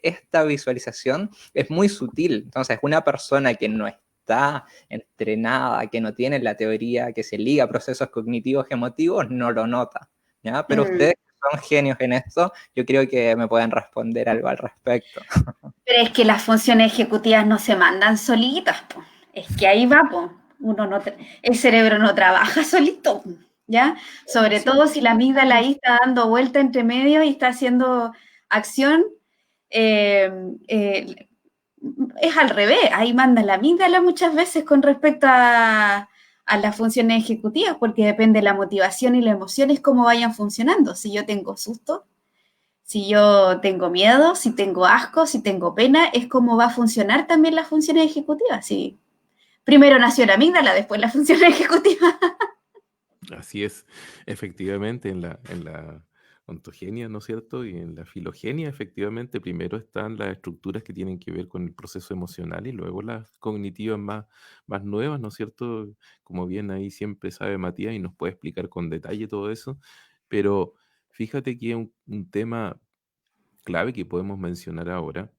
Speaker 4: esta visualización es muy sutil. Entonces, una persona que no está entrenada, que no tiene la teoría que se liga a procesos cognitivos emotivos, no lo nota, ¿ya? Pero ustedes son genios en esto, yo creo que me pueden responder algo al respecto.
Speaker 3: Pero es que las funciones ejecutivas no se mandan solitas, po. Es que ahí va, po. El cerebro no trabaja solito, ¿ya? Sobre todo si la amígdala ahí está dando vuelta entre medio y está haciendo acción, es al revés. Ahí manda la amígdala muchas veces con respecto a las funciones ejecutivas, porque depende de la motivación y las emociones cómo vayan funcionando. Si yo tengo susto, si yo tengo miedo, si tengo asco, si tengo pena, es como va a funcionar también las funciones ejecutivas. Sí. Primero nació la amígdala, después la función ejecutiva.
Speaker 1: Así es, efectivamente, en la ontogenia, ¿no es cierto? Y en la filogenia, efectivamente, primero están las estructuras que tienen que ver con el proceso emocional y luego las cognitivas más nuevas, ¿no es cierto? Como bien ahí siempre sabe Matías y nos puede explicar con detalle todo eso, pero fíjate que un tema clave que podemos mencionar ahora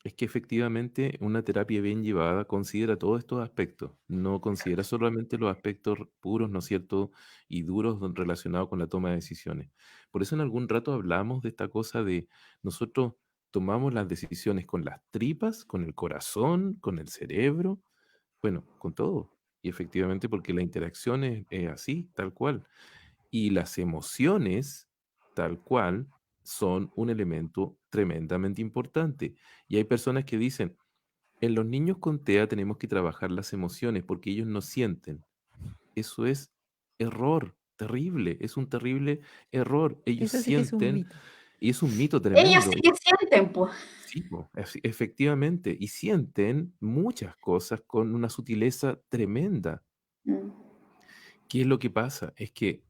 Speaker 1: es que efectivamente una terapia bien llevada considera todos estos aspectos, no considera solamente los aspectos puros, ¿no es cierto?, y duros relacionados con la toma de decisiones. Por eso en algún rato hablamos de esta cosa de nosotros tomamos las decisiones con las tripas, con el corazón, con el cerebro, bueno, con todo. Y efectivamente porque la interacción es así, tal cual. Y las emociones, tal cual, son un elemento tremendamente importante. Y hay personas que dicen, en los niños con TEA tenemos que trabajar las emociones porque ellos no sienten. Eso es error, terrible, es un terrible error. Ellos
Speaker 2: Eso sí que es un
Speaker 1: sienten,
Speaker 2: mito.
Speaker 1: y es un mito
Speaker 3: Ellos
Speaker 1: tremendo.
Speaker 3: sí que sienten, pues.
Speaker 1: Sí, efectivamente, y sienten muchas cosas con una sutileza tremenda. ¿Qué es lo que pasa? Es que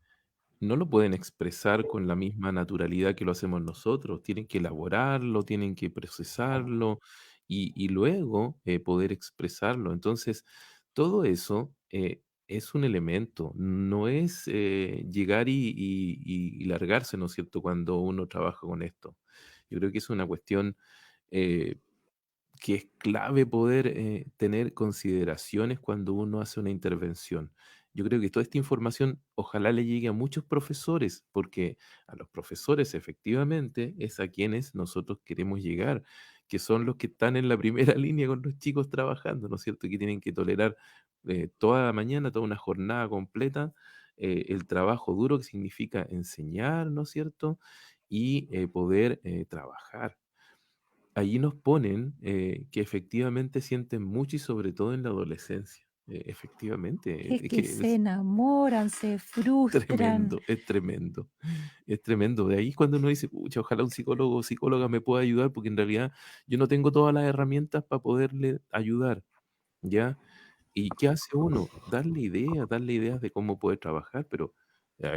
Speaker 1: no lo pueden expresar con la misma naturalidad que lo hacemos nosotros. Tienen que elaborarlo, tienen que procesarlo y luego poder expresarlo. Entonces, todo eso es un elemento, no es llegar y largarse, ¿no es cierto?, cuando uno trabaja con esto. Yo creo que es una cuestión eh, que es clave poder tener consideraciones cuando uno hace una intervención. Yo creo que toda esta información ojalá le llegue a muchos profesores, porque a los profesores efectivamente es a quienes nosotros queremos llegar, que son los que están en la primera línea con los chicos trabajando, ¿no es cierto? Que tienen que tolerar toda la mañana, toda una jornada completa, el trabajo duro que significa enseñar, ¿no es cierto? Y poder trabajar. Allí nos ponen que efectivamente sienten mucho y sobre todo en la adolescencia. Efectivamente,
Speaker 2: Es
Speaker 1: es
Speaker 2: que
Speaker 1: que
Speaker 2: se
Speaker 1: es
Speaker 2: enamoran, se frustran.
Speaker 1: tremendo, es tremendo, es tremendo. De ahí cuando uno dice, pucha, ojalá un psicólogo o psicóloga me pueda ayudar, porque en realidad yo no tengo todas las herramientas para poderle ayudar, ¿ya? ¿Y qué hace uno? Darle ideas de cómo poder trabajar, pero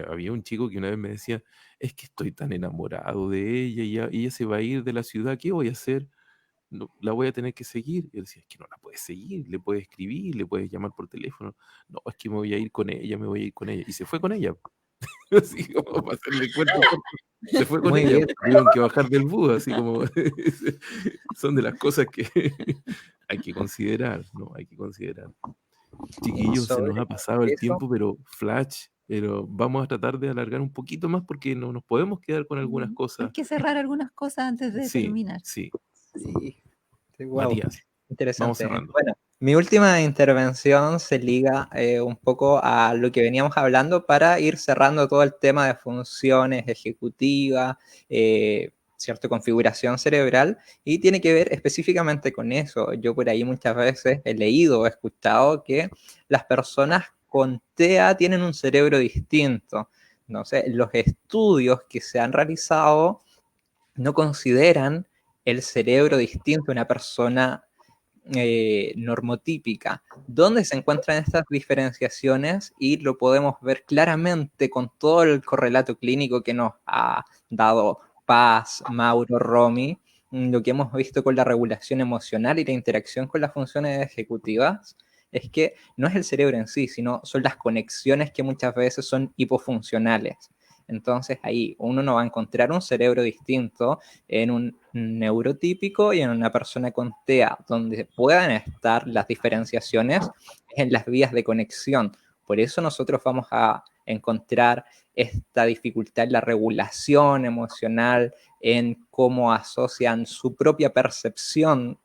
Speaker 1: había un chico que una vez me decía, es que estoy tan enamorado de ella y ella se va a ir de la ciudad, ¿qué voy a hacer? No, la voy a tener que seguir. Y él decía, es que no la puedes seguir, le puedes escribir, le puedes llamar por teléfono. No, es que me voy a ir con ella, me voy a ir con ella. Y se fue con ella. Así como para hacerle el cuento corto. Se fue con
Speaker 4: Muy
Speaker 1: ella,
Speaker 4: bien.
Speaker 1: tuvieron que bajar del bus, así como son de las cosas que hay que considerar, ¿no? Hay que considerar. Chiquillos, se nos
Speaker 4: Sobre
Speaker 1: ha pasado el
Speaker 4: eso,
Speaker 1: tiempo, pero flash, pero vamos a tratar de alargar un poquito más porque no nos podemos quedar con algunas
Speaker 2: Hay
Speaker 1: cosas.
Speaker 2: que cerrar algunas cosas antes de
Speaker 1: Sí,
Speaker 2: terminar.
Speaker 1: sí.
Speaker 4: sí, wow,
Speaker 1: Matías, vamos
Speaker 4: interesante.
Speaker 1: cerrando.
Speaker 4: Bueno, mi última intervención se liga un poco a lo que veníamos hablando para ir cerrando todo el tema de funciones ejecutivas, cierta configuración cerebral, y tiene que ver específicamente con eso. Yo por ahí muchas veces he leído o escuchado que las personas con TEA tienen un cerebro distinto. No sé, los estudios que se han realizado no consideran el cerebro distinto de una persona normotípica. ¿Dónde se encuentran estas diferenciaciones? Y lo podemos ver claramente con todo el correlato clínico que nos ha dado Paz, Mauro, Romy, lo que hemos visto con la regulación emocional y la interacción con las funciones ejecutivas, es que no es el cerebro en sí, sino son las conexiones que muchas veces son hipofuncionales. Entonces ahí uno no va a encontrar un cerebro distinto en un neurotípico y en una persona con TEA, donde puedan estar las diferenciaciones en las vías de conexión. Por eso nosotros vamos a encontrar esta dificultad en la regulación emocional, en cómo asocian su propia percepción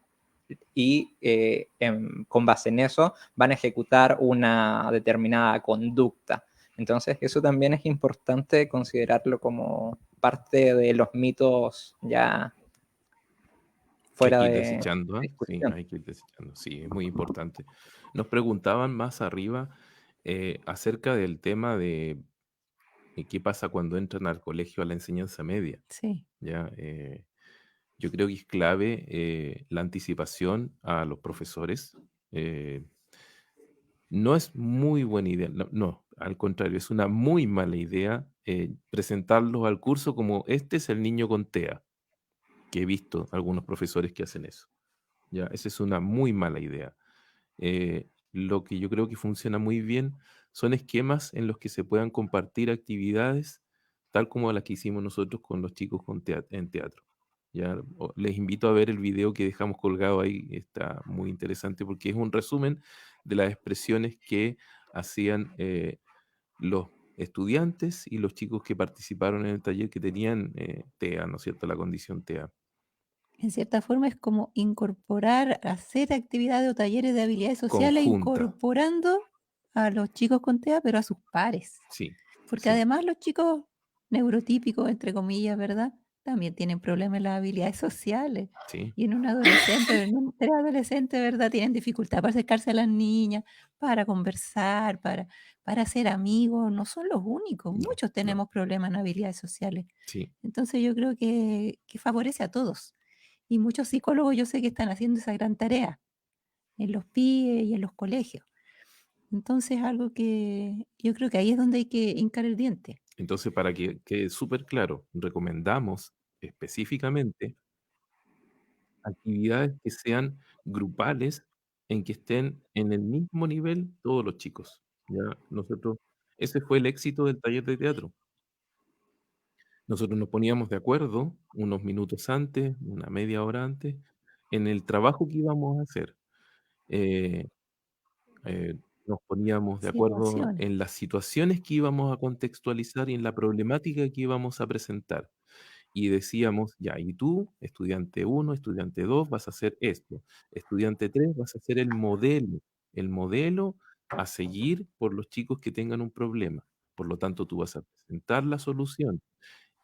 Speaker 4: y con base en eso van a ejecutar una determinada conducta. Entonces eso también es importante considerarlo como parte de los mitos ya
Speaker 1: Que hay
Speaker 4: fuera
Speaker 1: que ir
Speaker 4: de
Speaker 1: desechando, ¿ah? Sí,
Speaker 4: discusión.
Speaker 1: hay que ir desechando. Sí, es muy importante. Nos preguntaban más arriba acerca del tema de qué pasa cuando entran al colegio a la enseñanza media.
Speaker 2: Sí,
Speaker 1: ¿Ya? Yo creo que es clave la anticipación a los profesores. Eh, no es muy buena idea, no, no, al contrario, es una muy mala idea presentarlos al curso como este es el niño con TEA, que he visto algunos profesores que hacen eso. ¿Ya? Esa es una muy mala idea. Lo que yo creo que funciona muy bien son esquemas en los que se puedan compartir actividades, tal como las que hicimos nosotros con los chicos en teatro. Ya, les invito a ver el video que dejamos colgado ahí, está muy interesante porque es un resumen de las expresiones que hacían los estudiantes y los chicos que participaron en el taller que tenían TEA, ¿no es cierto? La condición TEA.
Speaker 2: en cierta forma es como incorporar, hacer actividades o talleres de habilidades sociales,
Speaker 1: Conjunta,
Speaker 2: incorporando a los chicos con TEA, pero a sus pares.
Speaker 1: sí,
Speaker 2: Porque
Speaker 1: sí,
Speaker 2: además los chicos neurotípicos, entre comillas, ¿verdad? También tienen problemas en las habilidades sociales.
Speaker 1: sí,
Speaker 2: Y en un adolescente, en un preadolescente, ¿verdad? Tienen dificultad para acercarse a las niñas, para conversar, para hacer amigos. No son los únicos.
Speaker 1: no,
Speaker 2: Muchos
Speaker 1: no,
Speaker 2: tenemos problemas en habilidades sociales.
Speaker 1: sí.
Speaker 2: Entonces yo creo que favorece a todos. Y muchos psicólogos yo sé que están haciendo esa gran tarea en los PIE y en los colegios. Entonces algo que yo creo que ahí es donde hay que hincar el diente.
Speaker 1: Entonces, para que quede súper claro, recomendamos específicamente actividades que sean grupales, en que estén en el mismo nivel todos los chicos. Ya nosotros, ese fue el éxito del taller de teatro. Nosotros nos poníamos de acuerdo unos minutos antes, una media hora antes, en el trabajo que íbamos a hacer. Eh, nos poníamos de acuerdo
Speaker 2: Situaciones.
Speaker 1: en las situaciones que íbamos a contextualizar y en la problemática que íbamos a presentar. Y decíamos, ya, y tú, estudiante uno, estudiante 2, vas a hacer esto. Estudiante 3, vas a hacer el modelo a seguir por los chicos que tengan un problema. Por lo tanto, tú vas a presentar la solución.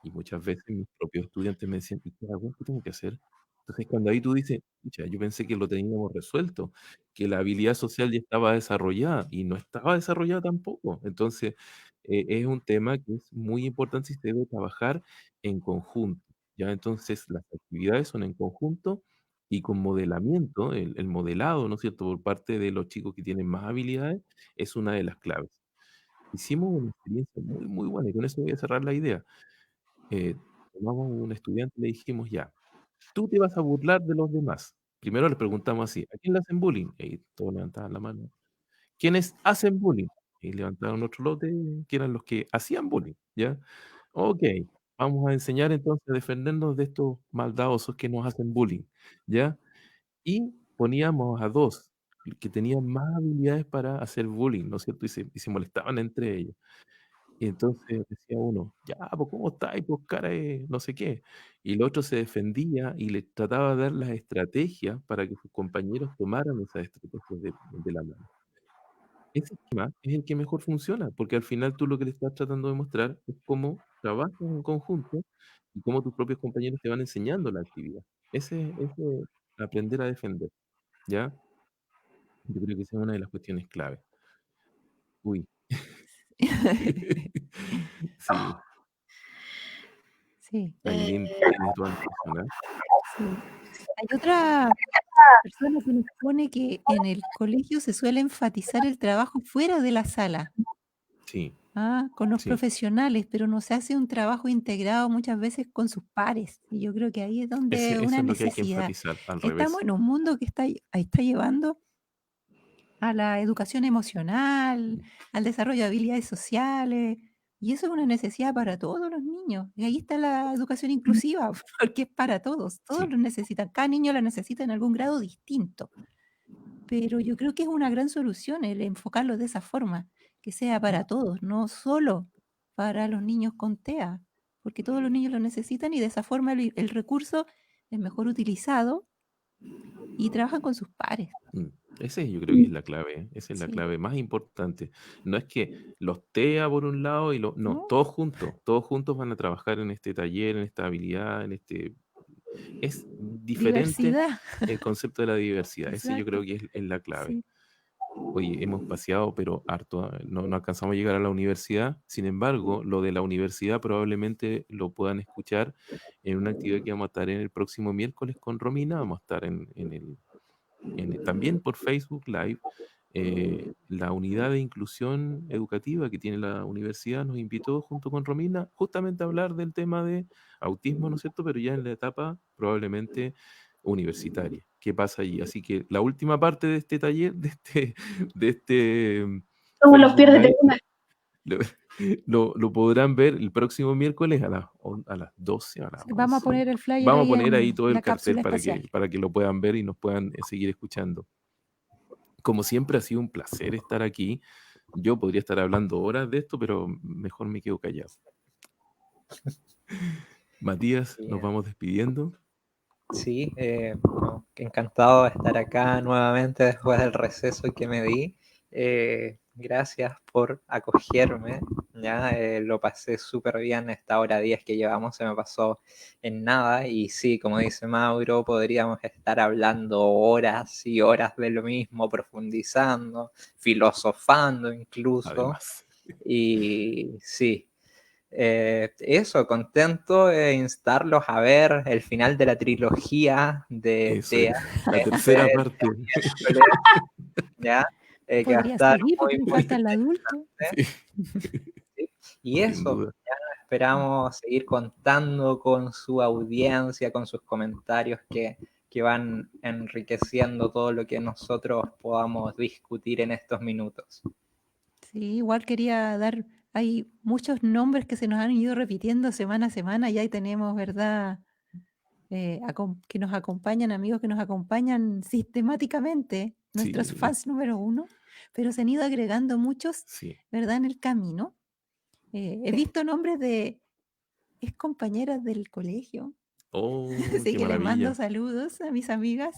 Speaker 1: Y muchas veces mis propios estudiantes me decían, ¿y qué hago? ¿Qué tengo que hacer? Entonces, cuando ahí tú dices, "Pucha, yo pensé que lo teníamos resuelto, que la habilidad social ya estaba desarrollada y no estaba desarrollada tampoco". Entonces, es un tema que es muy importante y se debe trabajar en conjunto. ¿Ya? Entonces, las actividades son en conjunto y con modelamiento, el modelado, ¿no es cierto?, por parte de los chicos que tienen más habilidades, es una de las claves. Hicimos una experiencia muy, muy buena y con eso voy a cerrar la idea. Tomamos un estudiante y le dijimos, ya, tú te vas a burlar de los demás. Primero le preguntamos así, ¿a quién le hacen bullying? Y todos levantaban la mano. ¿Quiénes hacen bullying? Y levantaron otro lote, que eran los que hacían bullying, ¿ya? Ok, vamos a enseñar entonces a defendernos de estos maldadosos que nos hacen bullying, ¿ya? Y poníamos a dos que tenían más habilidades para hacer bullying, ¿no es cierto? Y se molestaban entre ellos. Y entonces decía uno, ya, pues, ¿cómo estáis? Pues cara de no sé qué. Y el otro se defendía y le trataba de dar las estrategias para que sus compañeros tomaran esas estrategias de la mano. Ese esquema es el que mejor funciona, porque al final tú lo que le estás tratando de mostrar es cómo trabajas en conjunto y cómo tus propios compañeros te van enseñando la actividad. Ese aprender a defender, ¿ya? Yo creo que esa es una de las cuestiones clave. Uy. Sí,
Speaker 2: Sí,
Speaker 1: Ailén
Speaker 3: Eh,
Speaker 1: tiene toda la razón, ¿ah?
Speaker 2: sí. Hay otra persona que nos pone que en el colegio se suele enfatizar el trabajo fuera de la sala,
Speaker 1: Sí,
Speaker 2: con los
Speaker 1: sí.
Speaker 2: profesionales, pero no se hace un trabajo integrado muchas veces con sus pares. Y yo creo que ahí es donde
Speaker 1: Eso
Speaker 2: una
Speaker 1: es lo que hay que
Speaker 2: necesidad.
Speaker 1: enfatizar, al
Speaker 2: Estamos
Speaker 1: revés.
Speaker 2: en un mundo que está llevando a la educación emocional,
Speaker 1: Mm.
Speaker 2: al desarrollo de habilidades sociales, Y eso es una necesidad para todos los niños. Y ahí está la educación inclusiva, porque es para todos. Todos
Speaker 1: Sí.
Speaker 2: lo necesitan. Cada niño la necesita en algún grado distinto. Pero yo creo que es una gran solución el enfocarlo de esa forma, que sea para todos, no solo para los niños con TEA, porque todos los niños lo necesitan y de esa forma el recurso es mejor utilizado y trabajan con sus pares.
Speaker 1: Ese yo creo que es la clave, esa es la
Speaker 2: Sí.
Speaker 1: clave más importante. No es que los TEA por un lado y no,
Speaker 2: ¿No?
Speaker 1: todos juntos van a trabajar en este taller, en esta habilidad, es diferente
Speaker 2: Diversidad.
Speaker 1: el concepto de la diversidad, ese yo creo
Speaker 2: Exacto.
Speaker 1: que es la clave.
Speaker 2: Sí.
Speaker 1: Oye, hemos paseado, pero harto, no alcanzamos a llegar a la universidad. Sin embargo, lo de la universidad probablemente lo puedan escuchar en una actividad que vamos a estar en el próximo miércoles con Romina. Vamos a estar también por Facebook Live. La unidad de inclusión educativa que tiene la universidad nos invitó junto con Romina justamente a hablar del tema de autismo, ¿no es cierto? Pero ya en la etapa probablemente universitaria. ¿Qué pasa allí? Así que la última parte de este taller, de este
Speaker 3: Como los
Speaker 1: Facebook
Speaker 3: pierdes de
Speaker 1: Live,
Speaker 3: una.
Speaker 1: lo podrán ver el próximo miércoles a las 12, a las
Speaker 2: Vamos a
Speaker 1: 11.
Speaker 2: poner el flyer
Speaker 1: Vamos a
Speaker 2: ahí
Speaker 1: poner ahí
Speaker 2: en
Speaker 1: todo el
Speaker 2: la
Speaker 1: cartel
Speaker 2: cápsula espacial.
Speaker 1: para que lo puedan ver y nos puedan seguir escuchando. Como siempre ha sido un placer estar aquí. Yo podría estar hablando horas de esto, pero mejor me quedo callado. Matías, nos
Speaker 4: Bien.
Speaker 1: vamos despidiendo.
Speaker 4: Sí, no, encantado de estar acá nuevamente después del receso que me di. Gracias por acogerme. Ya lo pasé súper bien. Esta hora 10 que llevamos se me pasó en nada. Y sí, como dice Mauro, podríamos estar hablando horas y horas de lo mismo, profundizando, filosofando incluso.
Speaker 1: Además.
Speaker 4: Y sí. Eso, contento de instarlos a ver el final de la trilogía de
Speaker 1: Eso
Speaker 4: TEA.
Speaker 1: la tercera parte.
Speaker 4: ¿Ya? Que va a
Speaker 2: Podría
Speaker 4: estar
Speaker 2: seguir porque
Speaker 4: muy,
Speaker 2: me
Speaker 4: muy
Speaker 2: falta el adulto.
Speaker 1: Sí,
Speaker 4: ¿sí? Y
Speaker 1: sin
Speaker 4: eso,
Speaker 1: duda.
Speaker 4: ya esperamos seguir contando con su audiencia, con sus comentarios que van enriqueciendo todo lo que nosotros podamos discutir en estos minutos.
Speaker 2: Sí, igual quería dar, hay muchos nombres que se nos han ido repitiendo semana a semana y ahí tenemos, ¿verdad? Que nos acompañan, amigos que nos acompañan sistemáticamente, nuestros
Speaker 1: Sí,
Speaker 2: fans número 1, pero se han ido agregando muchos,
Speaker 1: sí.
Speaker 2: ¿verdad? En el camino. He visto nombres de ex compañeras del colegio,
Speaker 1: Oh,
Speaker 2: así
Speaker 1: qué
Speaker 2: que les mando
Speaker 1: maravilla.
Speaker 2: saludos a mis amigas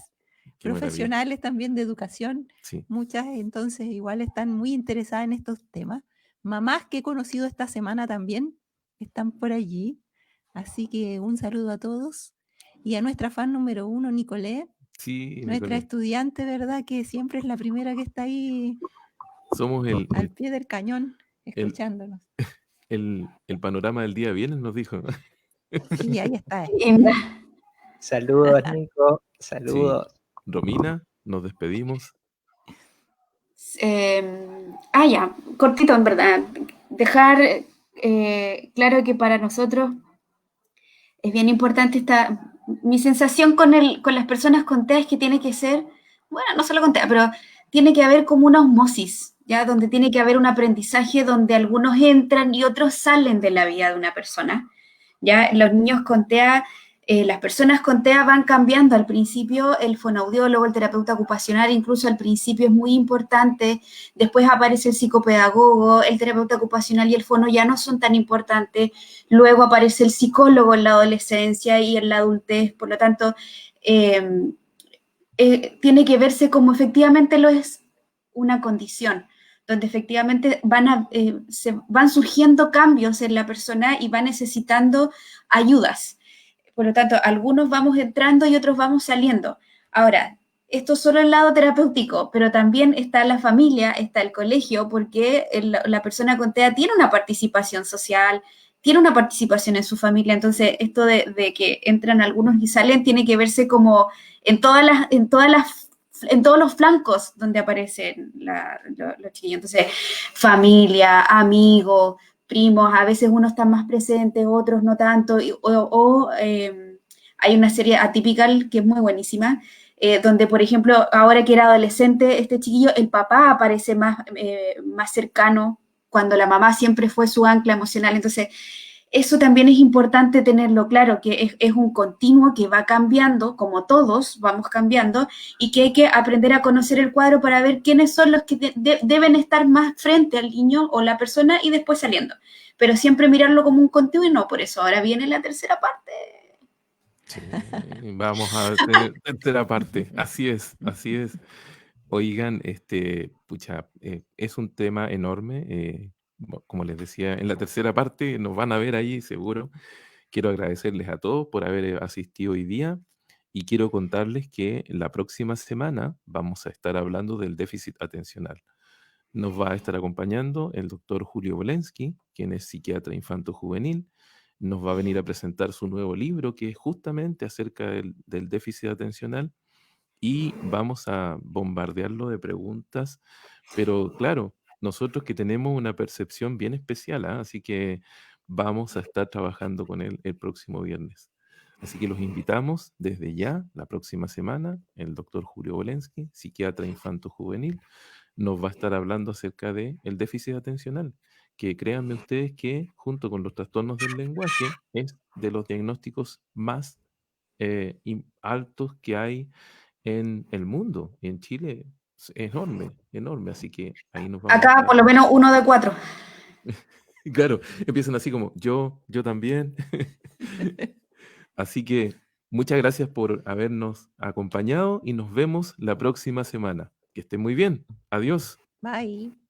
Speaker 1: Qué maravilla.
Speaker 2: profesionales también de educación.
Speaker 1: Sí.
Speaker 2: Muchas entonces igual están muy interesadas en estos temas. Mamás que he conocido esta semana también están por allí. Así que un saludo a todos. Y a nuestra fan número 1, Nicolé,
Speaker 1: Sí,
Speaker 2: nuestra
Speaker 1: Nicolás.
Speaker 2: estudiante, ¿verdad? Que siempre es la primera que está ahí
Speaker 1: Somos
Speaker 2: al pie del cañón escuchándonos.
Speaker 1: el panorama del día viernes, nos dijo.
Speaker 2: Sí, ahí está.
Speaker 3: Linda.
Speaker 4: Saludos, Nico.
Speaker 1: Sí.
Speaker 4: Saludos.
Speaker 1: Romina, nos despedimos.
Speaker 3: Ya, cortito en verdad. Dejar claro que para nosotros es bien importante mi sensación con las personas con TEA es que tiene que ser, bueno, no solo con TEA, pero tiene que haber como una osmosis, ¿ya? Donde tiene que haber un aprendizaje donde algunos entran y otros salen de la vida de una persona, ¿ya? Los niños con TEA, las personas con TEA van cambiando. Al principio el fonoaudiólogo, el terapeuta ocupacional, incluso al principio es muy importante, después aparece el psicopedagogo, el terapeuta ocupacional y el fono ya no son tan importantes, luego aparece el psicólogo en la adolescencia y en la adultez, por lo tanto, tiene que verse como efectivamente lo es una condición, donde efectivamente se van surgiendo cambios en la persona y va necesitando ayudas. Por lo tanto, algunos vamos entrando y otros vamos saliendo. Ahora, esto solo el lado terapéutico, pero también está la familia, está el colegio, porque la persona con TEA tiene una participación social, tiene una participación en su familia. Entonces, esto de que entran algunos y salen tiene que verse como en todos los flancos donde aparecen los chiquillos. Entonces, familia, amigos, primos, a veces unos están más presentes, otros no tanto, hay una serie Atypical que es muy buenísima, donde, por ejemplo, ahora que era adolescente, este chiquillo, el papá aparece más cercano cuando la mamá siempre fue su ancla emocional. Entonces, eso también es importante tenerlo claro, que es un continuo que va cambiando, como todos vamos cambiando, y que hay que aprender a conocer el cuadro para ver quiénes son los que deben estar más frente al niño o la persona y después saliendo. Pero siempre mirarlo como un continuo y no, por eso ahora viene la tercera parte.
Speaker 1: Sí, vamos a tener tercera parte. Así es, así es. Oigan, pucha, es un tema enorme. Como les decía, en la tercera parte nos van a ver ahí seguro. Quiero agradecerles a todos por haber asistido hoy día y quiero contarles que la próxima semana vamos a estar hablando del déficit atencional. Nos va a estar acompañando el doctor Julio Bolensky, quien es psiquiatra infanto-juvenil. Nos va a venir a presentar su nuevo libro, que es justamente acerca del déficit atencional, y vamos a bombardearlo de preguntas, pero claro, nosotros que tenemos una percepción bien especial, ¿ah? Así que vamos a estar trabajando con él el próximo viernes. Así que los invitamos desde ya, la próxima semana, el doctor Julio Bolensky, psiquiatra infanto-juvenil, nos va a estar hablando acerca del déficit atencional, que créanme ustedes que junto con los trastornos del lenguaje es de los diagnósticos más altos que hay en el mundo. Y en Chile es enorme, enorme. Así que ahí nos vamos a
Speaker 3: Acá
Speaker 1: estar.
Speaker 3: por lo menos 1 de 4.
Speaker 1: Claro, empiezan así como yo también. Así que muchas gracias por habernos acompañado y nos vemos la próxima semana. Que estén muy bien. Adiós.
Speaker 2: Bye.